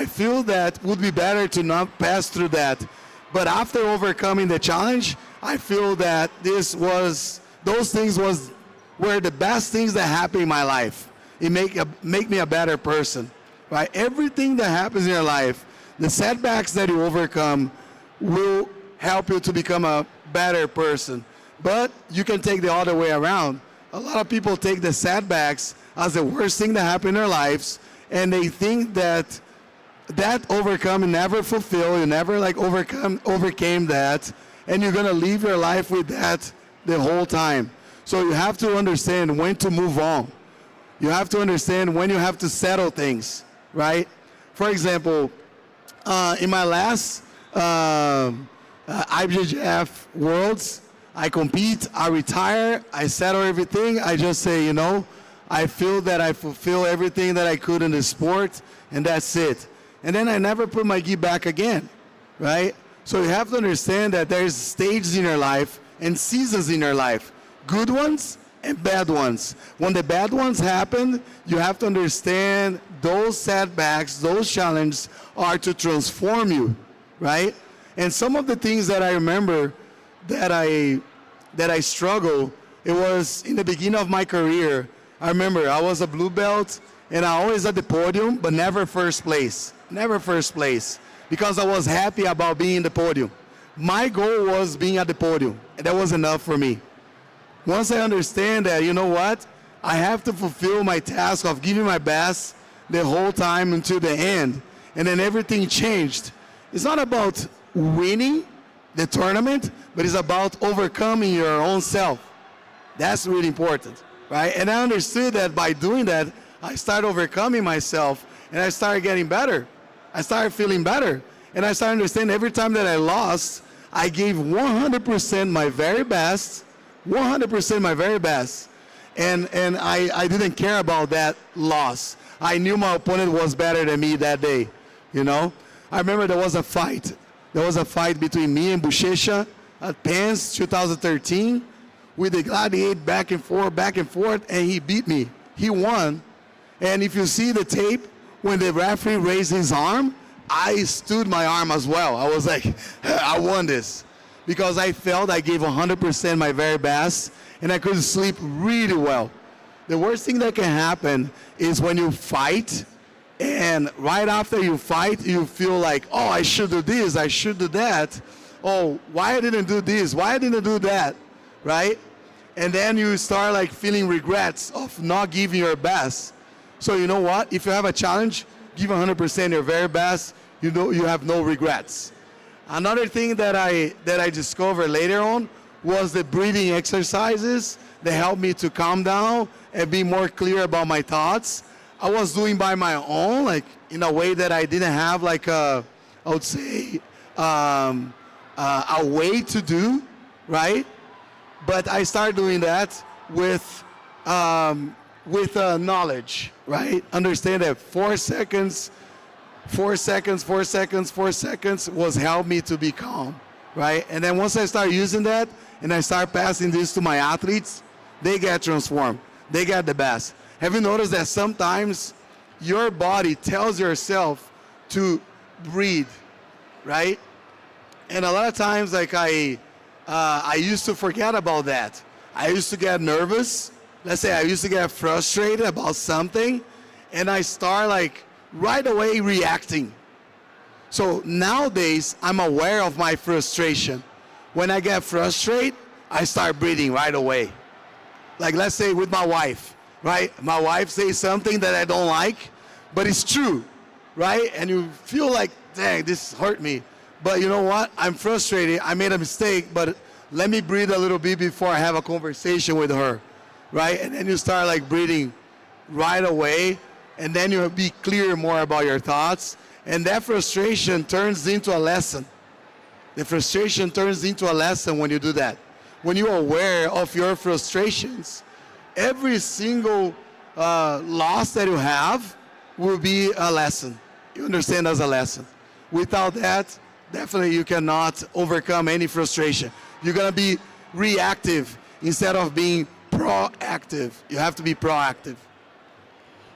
feel that would be better to not pass through that. But after overcoming the challenge, I feel that those things were the best things that happened in my life. It make me a better person, right? Everything that happens in your life, the setbacks that you overcome will help you to become a better person. But you can take the other way around. A lot of people take the setbacks as the worst thing that happened in their lives, and they think that overcome never fulfill, you never like overcame that, and you're gonna live your life with that the whole time. So you have to understand when to move on. You have to understand when you have to settle things, right? For example, in my last IBJJF Worlds, I compete, I retire, I settle everything. I just say, I feel that I fulfill everything that I could in the sport, and that's it. And then I never put my gi back again, right? So you have to understand that there's stages in your life and seasons in your life, good ones and bad ones. When the bad ones happen, you have to understand those setbacks, those challenges are to transform you, right? And some of the things that I remember that I struggled, it was in the beginning of my career. I remember I was a blue belt and I always at the podium, but never first place. Never first place, because I was happy about being in the podium. My goal was being at the podium, and that was enough for me. Once I understand that, you know what? I have to fulfill my task of giving my best the whole time until the end, and then everything changed. It's not about winning the tournament, but it's about overcoming your own self. That's really important. right? And I understood that by doing that, I started overcoming myself, and I started getting better. I started feeling better, and I started understanding every time that I lost, I gave 100% my very best, 100% my very best, and I didn't care about that loss. I knew my opponent was better than me that day, you know? I remember there was a fight. There was a fight between me and Buchecha at Pens 2013. We gladiated back and forth, and he beat me. He won. And if you see the tape, when the referee raised his arm, I stood my arm as well. I was like, I won this. Because I felt I gave 100% my very best, and I could sleep really well. The worst thing that can happen is when you fight, and right after you fight, you feel like, oh, I should do this, I should do that. Oh, why I didn't do this, why I didn't do that, right? And then you start like feeling regrets of not giving your best. So you know what? If you have a challenge, give 100% your very best. You know you have no regrets. Another thing that I discovered later on was the breathing exercises that helped me to calm down and be more clear about my thoughts. I was doing by my own, like in a way that I didn't have like I would say, a way to do, right? But I started doing that with knowledge, right? Understand that 4 seconds was help me to be calm, right? And then once I start using that and I start passing this to my athletes, they get transformed. They get the best. Have you noticed that sometimes your body tells yourself to breathe, right? And a lot of times, like I used to forget about that. I used to get nervous. Let's say I used to get frustrated about something, and I start like right away reacting. So nowadays, I'm aware of my frustration. When I get frustrated, I start breathing right away. Like let's say with my wife, right? My wife says something that I don't like, but it's true, right? And you feel like, dang, this hurt me. But you know what? I'm frustrated. I made a mistake, but let me breathe a little bit before I have a conversation with her, right? And then you start like breathing right away, and then you'll be clear more about your thoughts, and that frustration turns into a lesson. The frustration turns into a lesson when you do that. When you're aware of your frustrations, every single loss that you have will be a lesson. You understand as a lesson. Without that, definitely you cannot overcome any frustration. You're gonna be reactive instead of being proactive. You have to be proactive.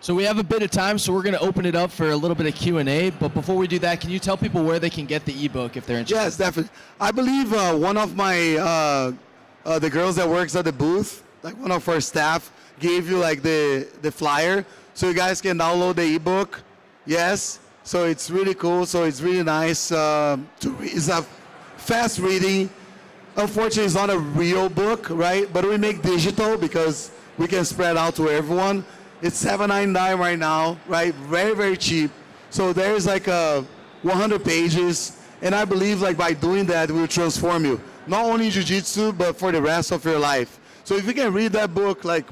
So we have a bit of time, so we're going to open it up for a little bit of Q&A. But before we do that, can you tell people where they can get the ebook if they're interested? Yes, definitely. I believe one of my the girls that works at the booth, like one of our staff, gave you like the flyer, so you guys can download the ebook. Yes, so it's really cool. So it's really nice to read. It's a fast reading. Unfortunately, it's not a real book, right? But we make digital because we can spread out to everyone. It's $7.99 right now, right? Very, very cheap. So there's like 100 pages, and I believe like by doing that, it will transform you. Not only in Jiu-Jitsu, but for the rest of your life. So if you can read that book like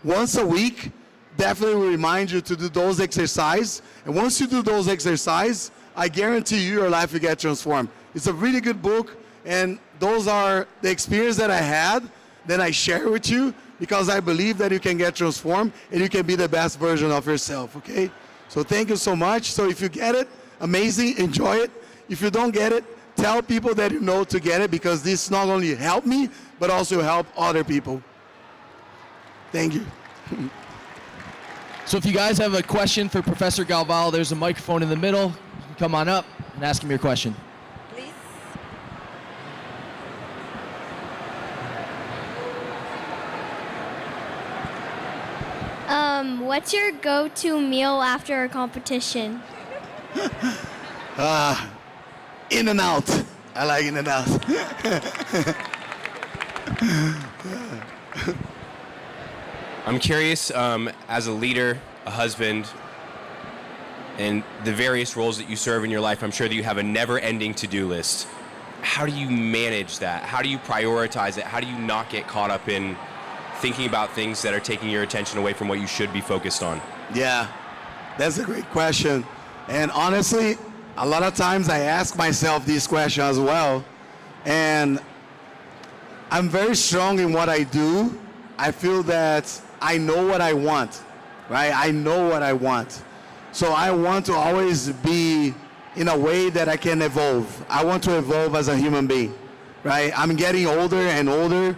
once a week, definitely will remind you to do those exercises. And once you do those exercises, I guarantee you your life will get transformed. It's a really good book, and those are the experience that I had that I share with you, because I believe that you can get transformed and you can be the best version of yourself, okay? So thank you so much. So if you get it, amazing, enjoy it. If you don't get it, tell people that you know to get it, because this not only helped me, but also help other people. Thank you. So if you guys have a question for Professor Galvão, there's a microphone in the middle. Come on up and ask him your question. Please. What's your go-to meal after a competition? In and out. I like in and out. I'm curious, as a leader, a husband, and the various roles that you serve in your life, I'm sure that you have a never-ending to-do list. How do you manage that? How do you prioritize it? How do you not get caught up in thinking about things that are taking your attention away from what you should be focused on? Yeah, that's a great question. And honestly, a lot of times I ask myself these questions as well. And I'm very strong in what I do. I feel that I know what I want, right? I know what I want. So I want to always be in a way that I can evolve. I want to evolve as a human being, right? I'm getting older and older.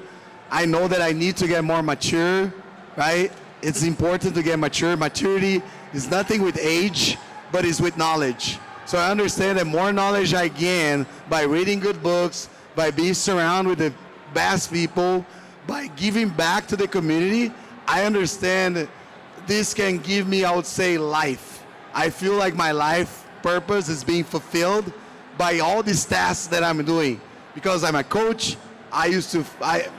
I know that I need to get more mature, right? It's important to get mature. Maturity is nothing with age, but it's with knowledge. So I understand that more knowledge I gain by reading good books, by being surrounded with the best people, by giving back to the community, I understand this can give me, I would say, life. I feel like my life purpose is being fulfilled by all these tasks that I'm doing. Because I'm a coach, I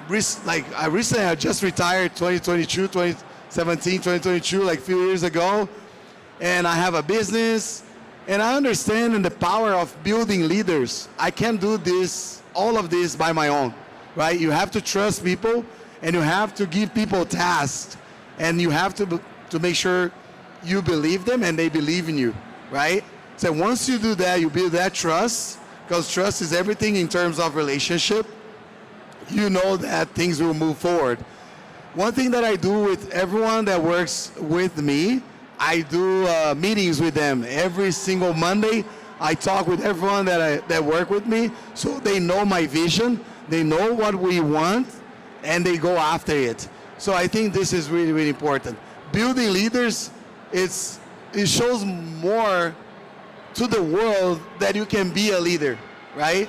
recently just retired 2017, like a few years ago, and I have a business, and I understand the power of building leaders. I can't do all of this by my own, right? You have to trust people, and you have to give people tasks, and you have to make sure you believe them and they believe in you, right? So once you do that, you build that trust, because trust is everything in terms of relationship. You know that things will move forward. One thing that I do with everyone that works with me, I do meetings with them every single Monday. I talk with everyone that work with me, so they know my vision, they know what we want, and they go after it. So I think this is really, really important. Building leaders, it shows more to the world that you can be a leader, right?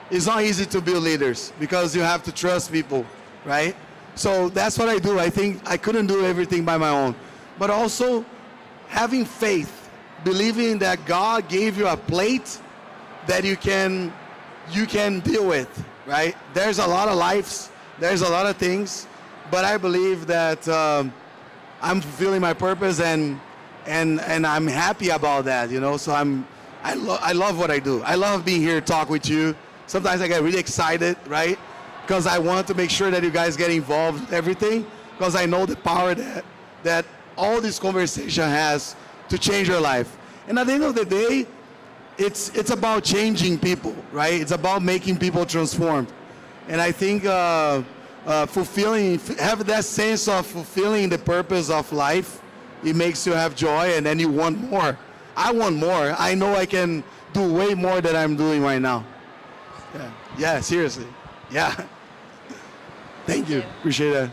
It's not easy to build leaders because you have to trust people, right? So that's what I do. I think I couldn't do everything by my own. But also having faith, believing that God gave you a plate that you can deal with, right? There's a lot of lives, there's a lot of things, but I believe that I'm fulfilling my purpose and I'm happy about that, you know. So I love what I do. I love being here to talk with you. Sometimes I get really excited, right? Because I want to make sure that you guys get involved with everything, because I know the power that all this conversation has to change your life. And at the end of the day, it's about changing people, right? It's about making people transformed. And I think have that sense of fulfilling the purpose of life, it makes you have joy, and then you want more. I want more. I know I can do way more than I'm doing right now. Yeah, seriously. Yeah. Thank you. Appreciate that.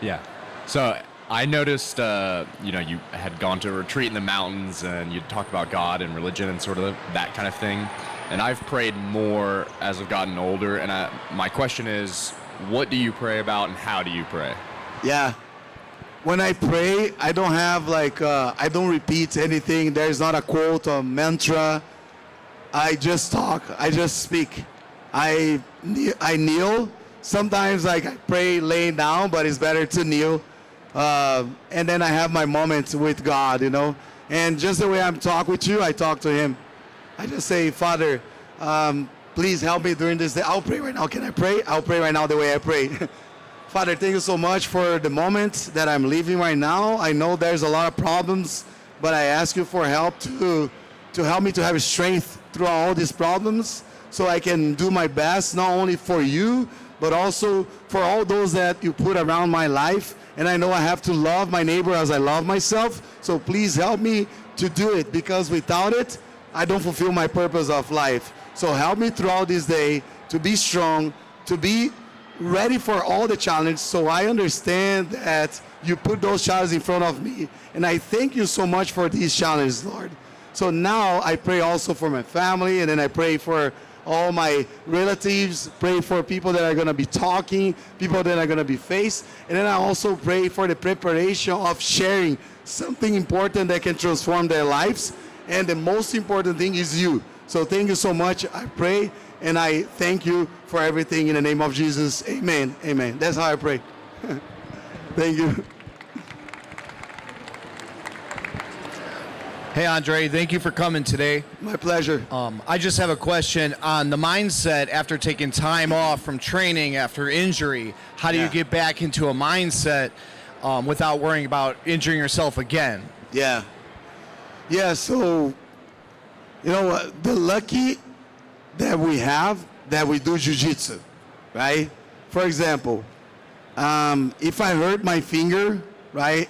Yeah. So I noticed, you had gone to a retreat in the mountains and you talked about God and religion and sort of that kind of thing. And I've prayed more as I've gotten older. And my question is, what do you pray about and how do you pray? Yeah. When I pray, I don't have I don't repeat anything. There's not a quote or mantra. I just talk. I just speak. I kneel. Sometimes I pray laying down, but it's better to kneel. And then I have my moments with God, you know. And just the way I'm talking with you, I talk to Him. I just say, Father, please help me during this day. I'll pray right now. Can I pray? I'll pray right now the way I pray. Father, thank you so much for the moment that I'm living right now. I know there's a lot of problems, but I ask you for help to help me to have strength through all these problems, so I can do my best, not only for you, but also for all those that you put around my life. And I know I have to love my neighbor as I love myself. So please help me to do it, because without it, I don't fulfill my purpose of life. So help me throughout this day to be strong, to be ready for all the challenges. So I understand that you put those challenges in front of me. And I thank you so much for these challenges, Lord. So now I pray also for my family, and then I pray for all my relatives, pray for people that are going to be talking, people that are going to be faced. And then I also pray for the preparation of sharing something important that can transform their lives. And the most important thing is you. So thank you so much. I pray and I thank you for everything in the name of Jesus. Amen. Amen. That's how I pray. Thank you. Hey, Andre, thank you for coming today. My pleasure. I just have a question on the mindset after taking time off from training after injury. How do you get back into a mindset without worrying about injuring yourself again? Yeah. Yeah, so, you know what? The lucky that we have that we do jiu-jitsu, right? For example, if I hurt my finger, right,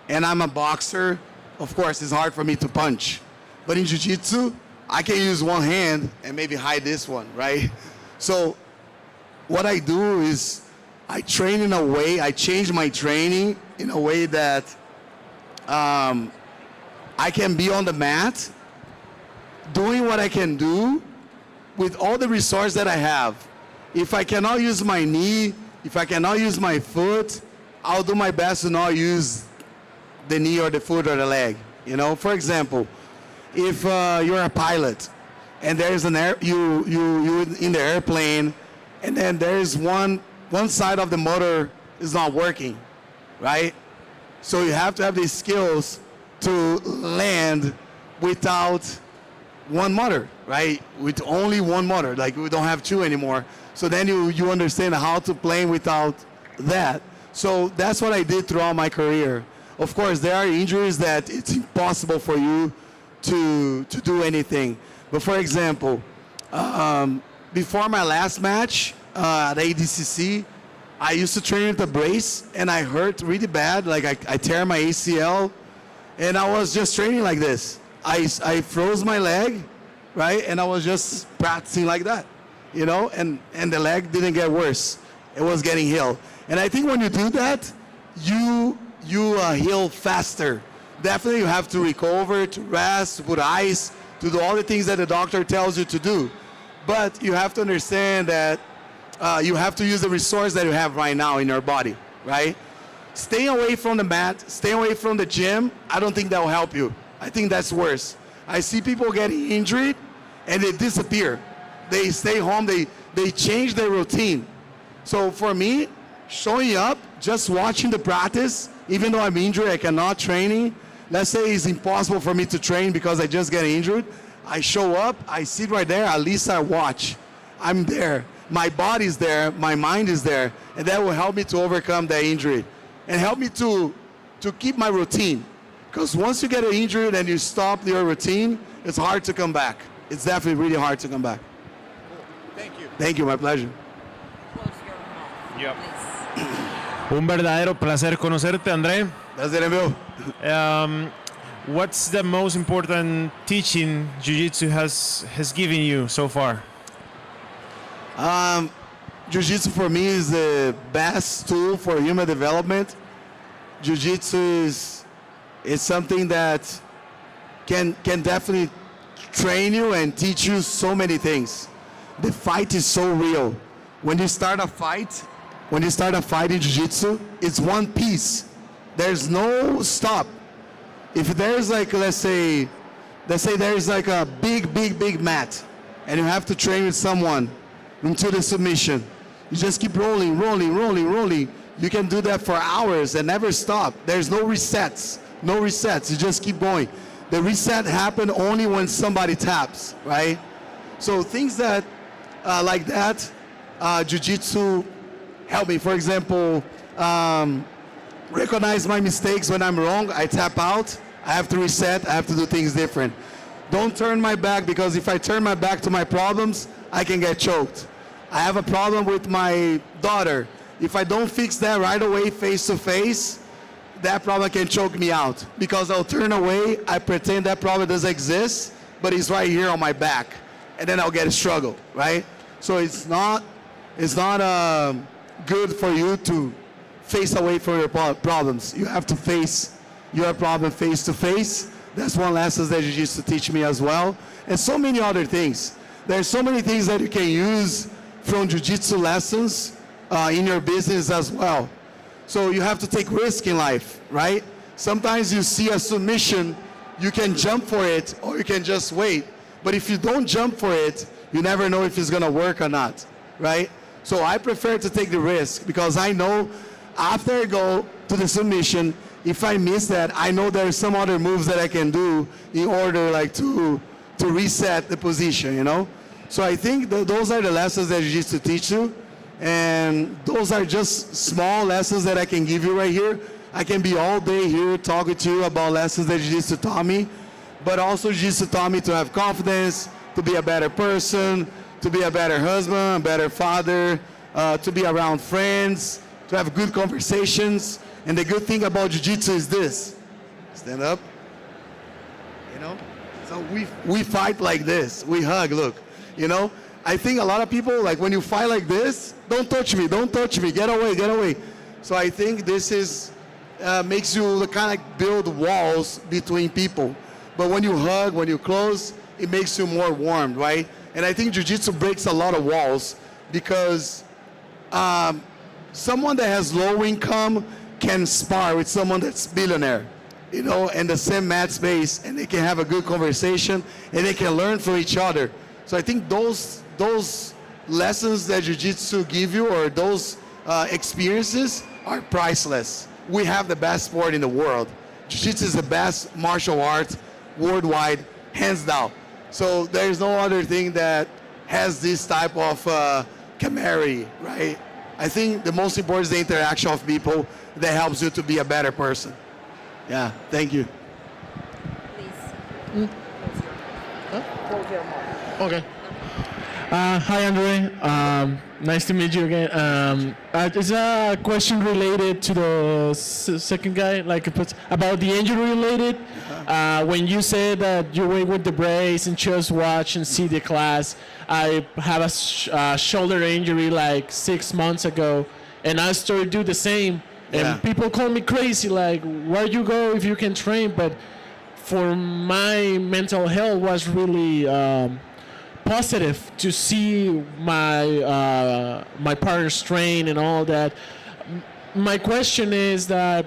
and I'm a boxer, of course, it's hard for me to punch. But in jiu-jitsu, I can use one hand and maybe hide this one, right? So what I do is I train in a way, I change my training in a way that I can be on the mat doing what I can do with all the resources that I have. If I cannot use my knee, if I cannot use my foot, I'll do my best to not use the knee or the foot or the leg. You know, for example, if you're a pilot and there's you in the airplane, and then there's one side of the motor is not working, right? So you have to have these skills to land without one motor, right? With only one motor, like we don't have two anymore. So then you understand how to play without that. So that's what I did throughout my career. Of course, there are injuries that it's impossible for you to do anything. But for example, before my last match at ADCC, I used to train with a brace, and I hurt really bad. Like I tear my ACL, and I was just training like this. I froze my leg, right? And I was just practicing like that, you know? And the leg didn't get worse. It was getting healed. And I think when you do that, you heal faster. Definitely you have to recover, to rest, to put ice, to do all the things that the doctor tells you to do. But you have to understand that you have to use the resource that you have right now in your body, right? Staying away from the mat, staying away from the gym, I don't think that will help you. I think that's worse. I see people getting injured and they disappear. They stay home, they change their routine. So for me, showing up, just watching the practice, even though I'm injured, I cannot training. Let's say it's impossible for me to train because I just get injured. I show up, I sit right there, at least I watch. I'm there. My body's there, my mind is there, and that will help me to overcome that injury and help me to keep my routine. Because once you get injured and you stop your routine, it's hard to come back. It's definitely really hard to come back. Thank you. Thank you, my pleasure. Yep. Un verdadero placer conocerte, André. Prazer, meu. What's the most important teaching Jiu-Jitsu has given you so far? Jiu-Jitsu for me is the best tool for human development. Jiu-Jitsu is something that can definitely train you and teach you so many things. The fight is so real. When you start a fight in Jiu-Jitsu, it's one piece. There's no stop. If there's like, let's say there's like a big mat and you have to train with someone into the submission, you just keep rolling. You can do that for hours and never stop. There's no resets. You just keep going. The reset happens only when somebody taps, right? So things that like that, Jiu-Jitsu help me. For example, recognize my mistakes when I'm wrong. I tap out. I have to reset. I have to do things different. Don't turn my back, because if I turn my back to my problems, I can get choked. I have a problem with my daughter. If I don't fix that right away, face to face, that problem can choke me out, because I'll turn away. I pretend that problem doesn't exist, but it's right here on my back, and then I'll get a struggle, right? So it's not good for you to face away from your problems. You have to face your problem face to face. That's one lesson that you used to teach me as well. And so many other things. There's so many things that you can use from Jiu-Jitsu lessons in your business as well. So you have to take risk in life, right? Sometimes you see a submission, you can jump for it or you can just wait. But if you don't jump for it, you never know if it's gonna work or not, right? So I prefer to take the risk, because I know after I go to the submission, if I miss that, I know there's some other moves that I can do in order like to reset the position, you know? So I think those are the lessons that Jiu-Jitsu teach you. And those are just small lessons that I can give you right here. I can be all day here talking to you about lessons that Jiu-Jitsu taught me, but also Jiu-Jitsu taught me to have confidence, to be a better person, to be a better husband, a better father, to be around friends, to have good conversations. And the good thing about Jiu-Jitsu is this. Stand up. You know? So we fight like this. We hug, look. You know? I think a lot of people, like when you fight like this, don't touch me, get away, get away. So I think this is, makes you kind of build walls between people. But when you hug, when you close, it makes you more warm, right? And I think Jiu-Jitsu breaks a lot of walls because someone that has low income can spar with someone that's billionaire, you know, in the same mat space, and they can have a good conversation and they can learn from each other. So I think those lessons that Jiu-Jitsu give you, or those experiences, are priceless. We have the best sport in the world. Jiu-Jitsu is the best martial art worldwide, hands down. So there's no other thing that has this type of camaraderie, right? I think the most important is the interaction of people that helps you to be a better person. Yeah, thank you. Okay. Hi, Andre. Nice to meet you again. It's a question related to the second guy, like about the injury related. When you said that you went with the brace and just watch and see the class, I have a shoulder injury like 6 months ago, and I started to do the same. And people call me crazy, like, where you go if you can train? But for my mental health was really positive to see my my partner's train and all that. My question is that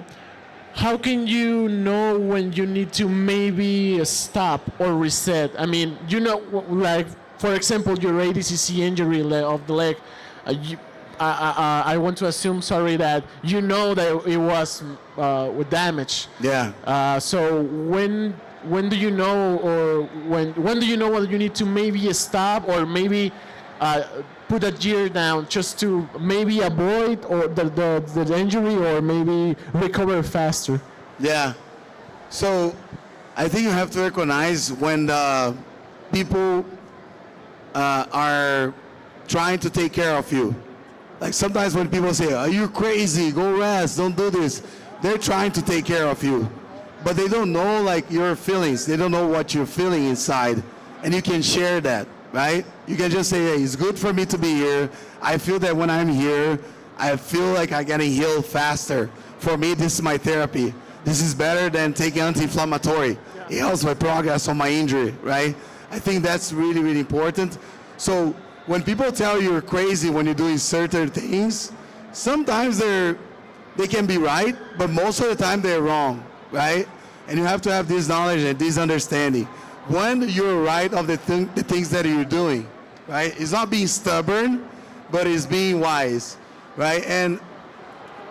how can you know when you need to maybe stop or reset? I mean, you know, like for example, your ADCC injury of the leg. I want to assume, sorry, that you know that it was with damage. Yeah. So when do you know, or when do you know whether you need to maybe stop or maybe put a gear down just to maybe avoid or the injury, or maybe recover faster? Yeah. So I think you have to recognize when the people are trying to take care of you. Like sometimes when people say, are you crazy? Go rest, don't do this. They're trying to take care of you. But they don't know like your feelings. They don't know what you're feeling inside. And you can share that, right? You can just say, hey, it's good for me to be here. I feel that when I'm here, I feel like I'm getting healed faster. For me, this is my therapy. This is better than taking anti-inflammatory. It helps my progress on my injury, right? I think that's really, really important. So when people tell you you're crazy when you're doing certain things, sometimes they can be right, but most of the time they're wrong, right? And you have to have this knowledge and this understanding. When you're right of the things that you're doing, right? It's not being stubborn, but it's being wise, right? And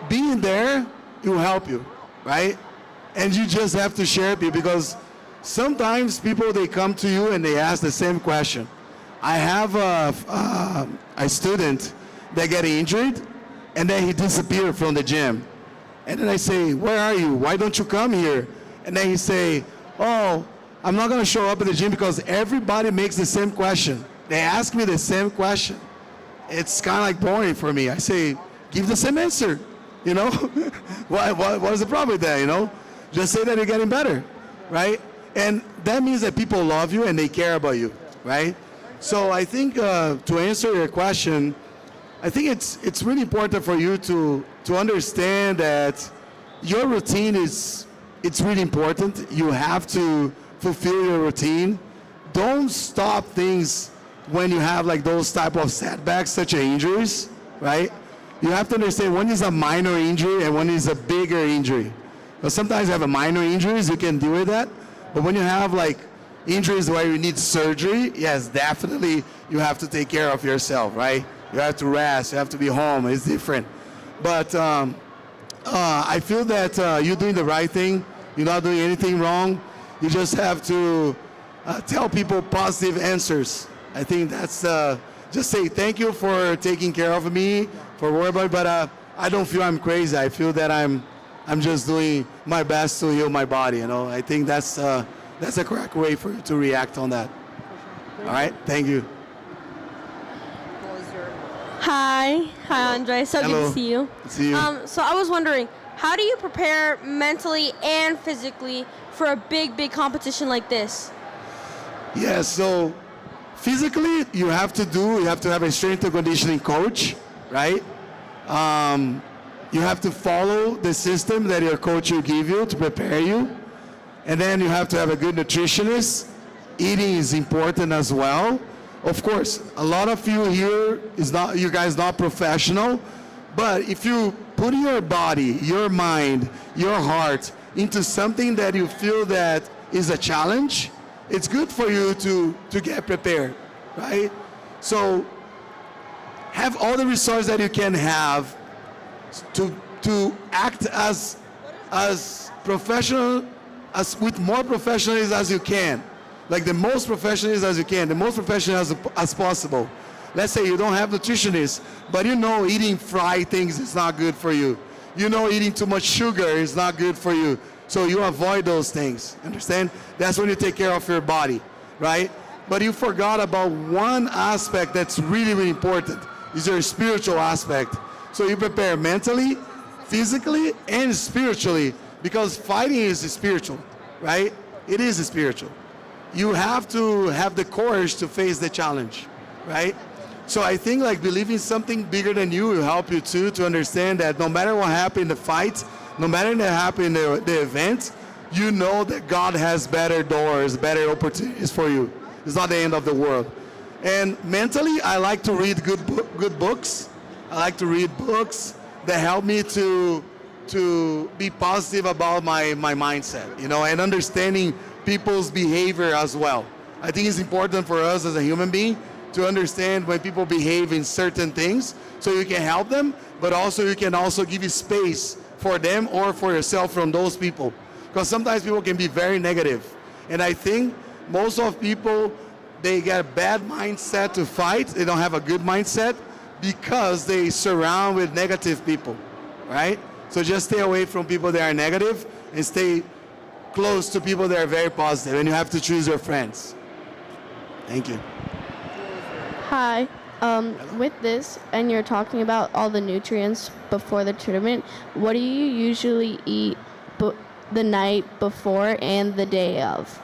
being there, it will help you, right? And you just have to share it, because sometimes people, they come to you and they ask the same question. I have a student that got injured, and then he disappeared from the gym. And then I say, where are you? Why don't you come here? And then he say, oh, I'm not gonna show up at the gym because everybody makes the same question. They ask me the same question. It's kind of like boring for me. I say, give the same answer, you know? what is the problem with that, you know? Just say that you're getting better, right? And that means that people love you and they care about you, right? So I think to answer your question, I think it's really important for you to understand that your routine it's really important. You have to fulfill your routine. Don't stop things when you have like those type of setbacks, such as injuries, right? You have to understand when is a minor injury and when is a bigger injury. But sometimes you have a minor injuries, you can deal with that. But when you have like injuries where you need surgery, yes, definitely you have to take care of yourself, right? You have to rest, you have to be home, it's different. But I feel that you're doing the right thing. You're not doing anything wrong. You just have to tell people positive answers. I think that's just say thank you for taking care of me, for worrying about it, but I don't feel I'm crazy. I feel that I'm just doing my best to heal my body. You know, I think that's a correct way for you to react on that. All right, thank you. Hi, Andre. So Hello. good to see you. See you. So I was wondering, how do you prepare mentally and physically for a big competition like this? Yeah, so physically, you have to have a strength and conditioning coach, right? You have to follow the system that your coach will give you to prepare you. And then you have to have a good nutritionist. Eating is important as well. Of course, a lot of you here you guys not professional, but if you put your body, your mind, your heart into something that you feel that is a challenge, it's good for you to get prepared, right? So have all the resources that you can have to act as professional, with more professionalism as you can. Like the most professionalism as you can, the most professional as possible. Let's say you don't have nutritionists, but you know eating fried things is not good for you. You know eating too much sugar is not good for you. So you avoid those things, understand? That's when you take care of your body, right? But you forgot about one aspect that's really important, is your spiritual aspect. So you prepare mentally, physically, and spiritually, because fighting is spiritual, right? It is spiritual. You have to have the courage to face the challenge, right? So I think like believing something bigger than you will help you too, to understand that no matter what happened in the fight, no matter what happened in the event, you know that God has better doors, better opportunities for you. It's not the end of the world. And mentally, I like to read good books. I like to read books that help me to be positive about my mindset, you know, and understanding people's behavior as well. I think it's important for us as a human being to understand when people behave in certain things so you can help them, but also you can also give you space for them or for yourself from those people. Because sometimes people can be very negative. And I think most of people, they get a bad mindset to fight. They don't have a good mindset because they surround with negative people, right? So just stay away from people that are negative and stay close to people that are very positive, and you have to choose your friends. Thank you. Hi. With this, and you're talking about all the nutrients before the tournament, what do you usually eat the night before and the day of?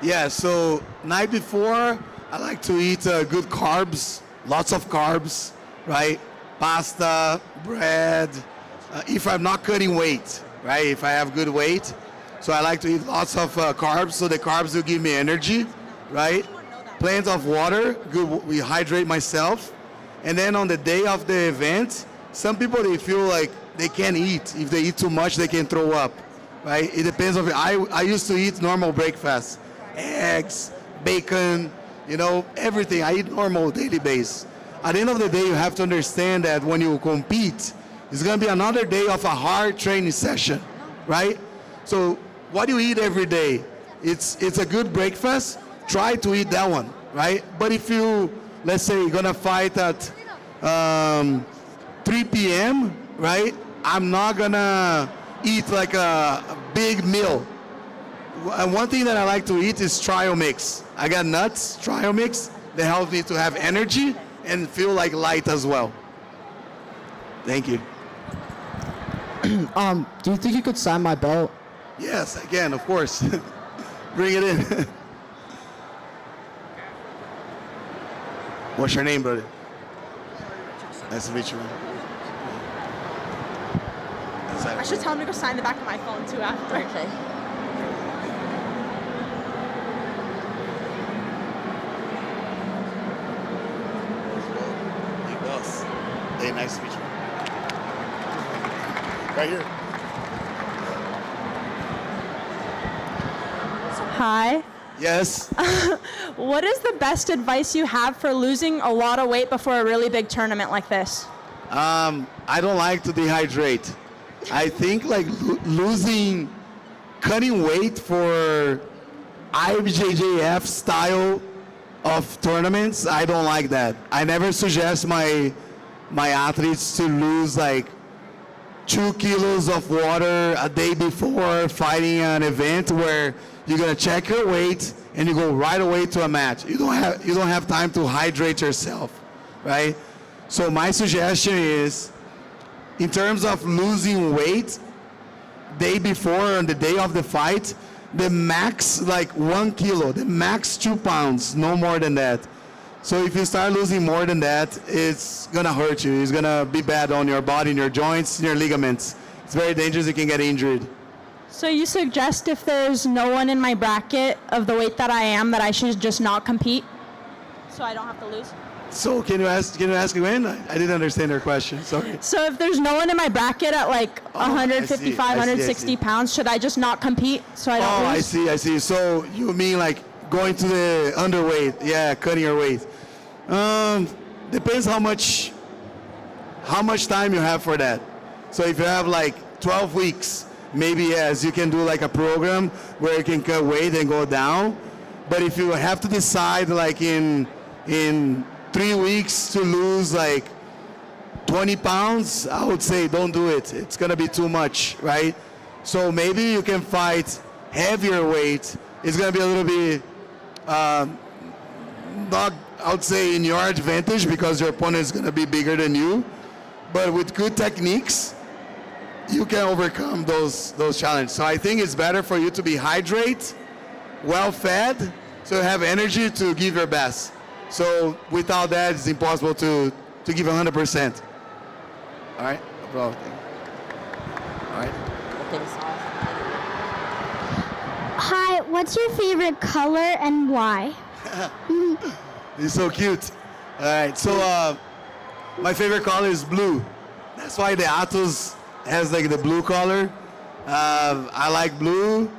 Yeah, so night before, I like to eat good carbs, lots of carbs, right? Pasta, bread, if I'm not cutting weight, right? If I have good weight. So I like to eat lots of carbs, so the carbs will give me energy, right? Plenty of water, good, we hydrate myself. And then on the day of the event, some people, they feel like they can't eat. If they eat too much, they can throw up, right? It depends on, I used to eat normal breakfast, eggs, bacon, you know, everything. I eat normal daily basis. At the end of the day, you have to understand that when you compete, it's gonna be another day of a hard training session, right? So what do you eat every day? It's a good breakfast. Try to eat that one, right? But if you, let's say, you're gonna fight at 3 p.m., right? I'm not gonna eat like a big meal. And one thing that I like to eat is trail mix. I got nuts, trail mix, that helps me to have energy and feel like light as well. Thank you. Do you think you could sign my belt? Yes, I can, of course. Bring it in. What's your name, brother? Nice to meet you, man. I should tell him to go sign the back of my phone too after. Okay. Hey, boss. Hey, nice to meet you. Right here. Hi. Yes. What is the best advice you have for losing a lot of weight before a really big tournament like this? I don't like to dehydrate. I think like losing, cutting weight for IBJJF style of tournaments, I don't like that. I never suggest my athletes to lose like 2 kilos of water a day before fighting an event where you're gonna check your weight and you go right away to a match. You don't have time to hydrate yourself, right? So my suggestion is, in terms of losing weight, day before on the day of the fight, the max like 1 kilo, the max 2 pounds, no more than that. So if you start losing more than that, it's gonna hurt you. It's gonna be bad on your body, in your joints, in your ligaments. It's very dangerous. You can get injured. So you suggest if there's no one in my bracket of the weight that I am, that I should just not compete, so I don't have to lose? So can you ask again? I didn't understand your question. Sorry. So if there's no one in my bracket at like Oh, I 155, see, I 160 see. pounds, should I just not compete so I don't lose? I see. So you mean like going to the underweight? Yeah, cutting your weight. Depends how much time you have for that. So if you have like 12 weeks, maybe yes, you can do like a program where you can cut weight and go down. But if you have to decide like in 3 weeks to lose like 20 pounds, I would say don't do it. It's gonna be too much, right? So maybe you can fight heavier weight. It's gonna be a little bit not, I would say, in your advantage because your opponent is gonna be bigger than you. But with good techniques, you can overcome those challenges. So I think it's better for you to be hydrated, well fed, so you have energy to give your best. So without that, it's impossible to give 100%. All right, no problem. All right. Hi, what's your favorite color and why? He's so cute. All right, so my favorite color is blue. That's why the Atos has like the blue color. I like blue.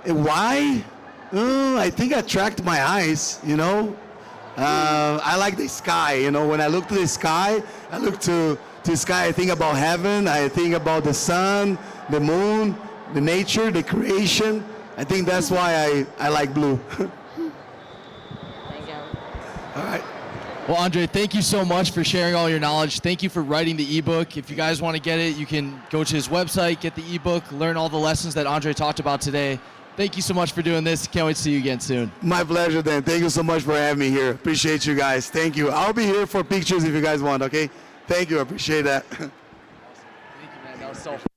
And why? I think it attracted my eyes, you know. I like the sky, you know. When I look to the sky, I look to the sky, I think about heaven, I think about the sun, the moon, the nature, the creation. I think that's why I like blue. Thank you. All right. Well, Andre, thank you so much for sharing all your knowledge. Thank you for writing the ebook. If you guys want to get it, you can go to his website, get the ebook, learn all the lessons that Andre talked about today. Thank you so much for doing this. Can't wait to see you again soon. My pleasure, Dan. Thank you so much for having me here. Appreciate you guys. Thank you. I'll be here for pictures if you guys want, okay? Thank you. I appreciate that. Thank you, man. That was so fun.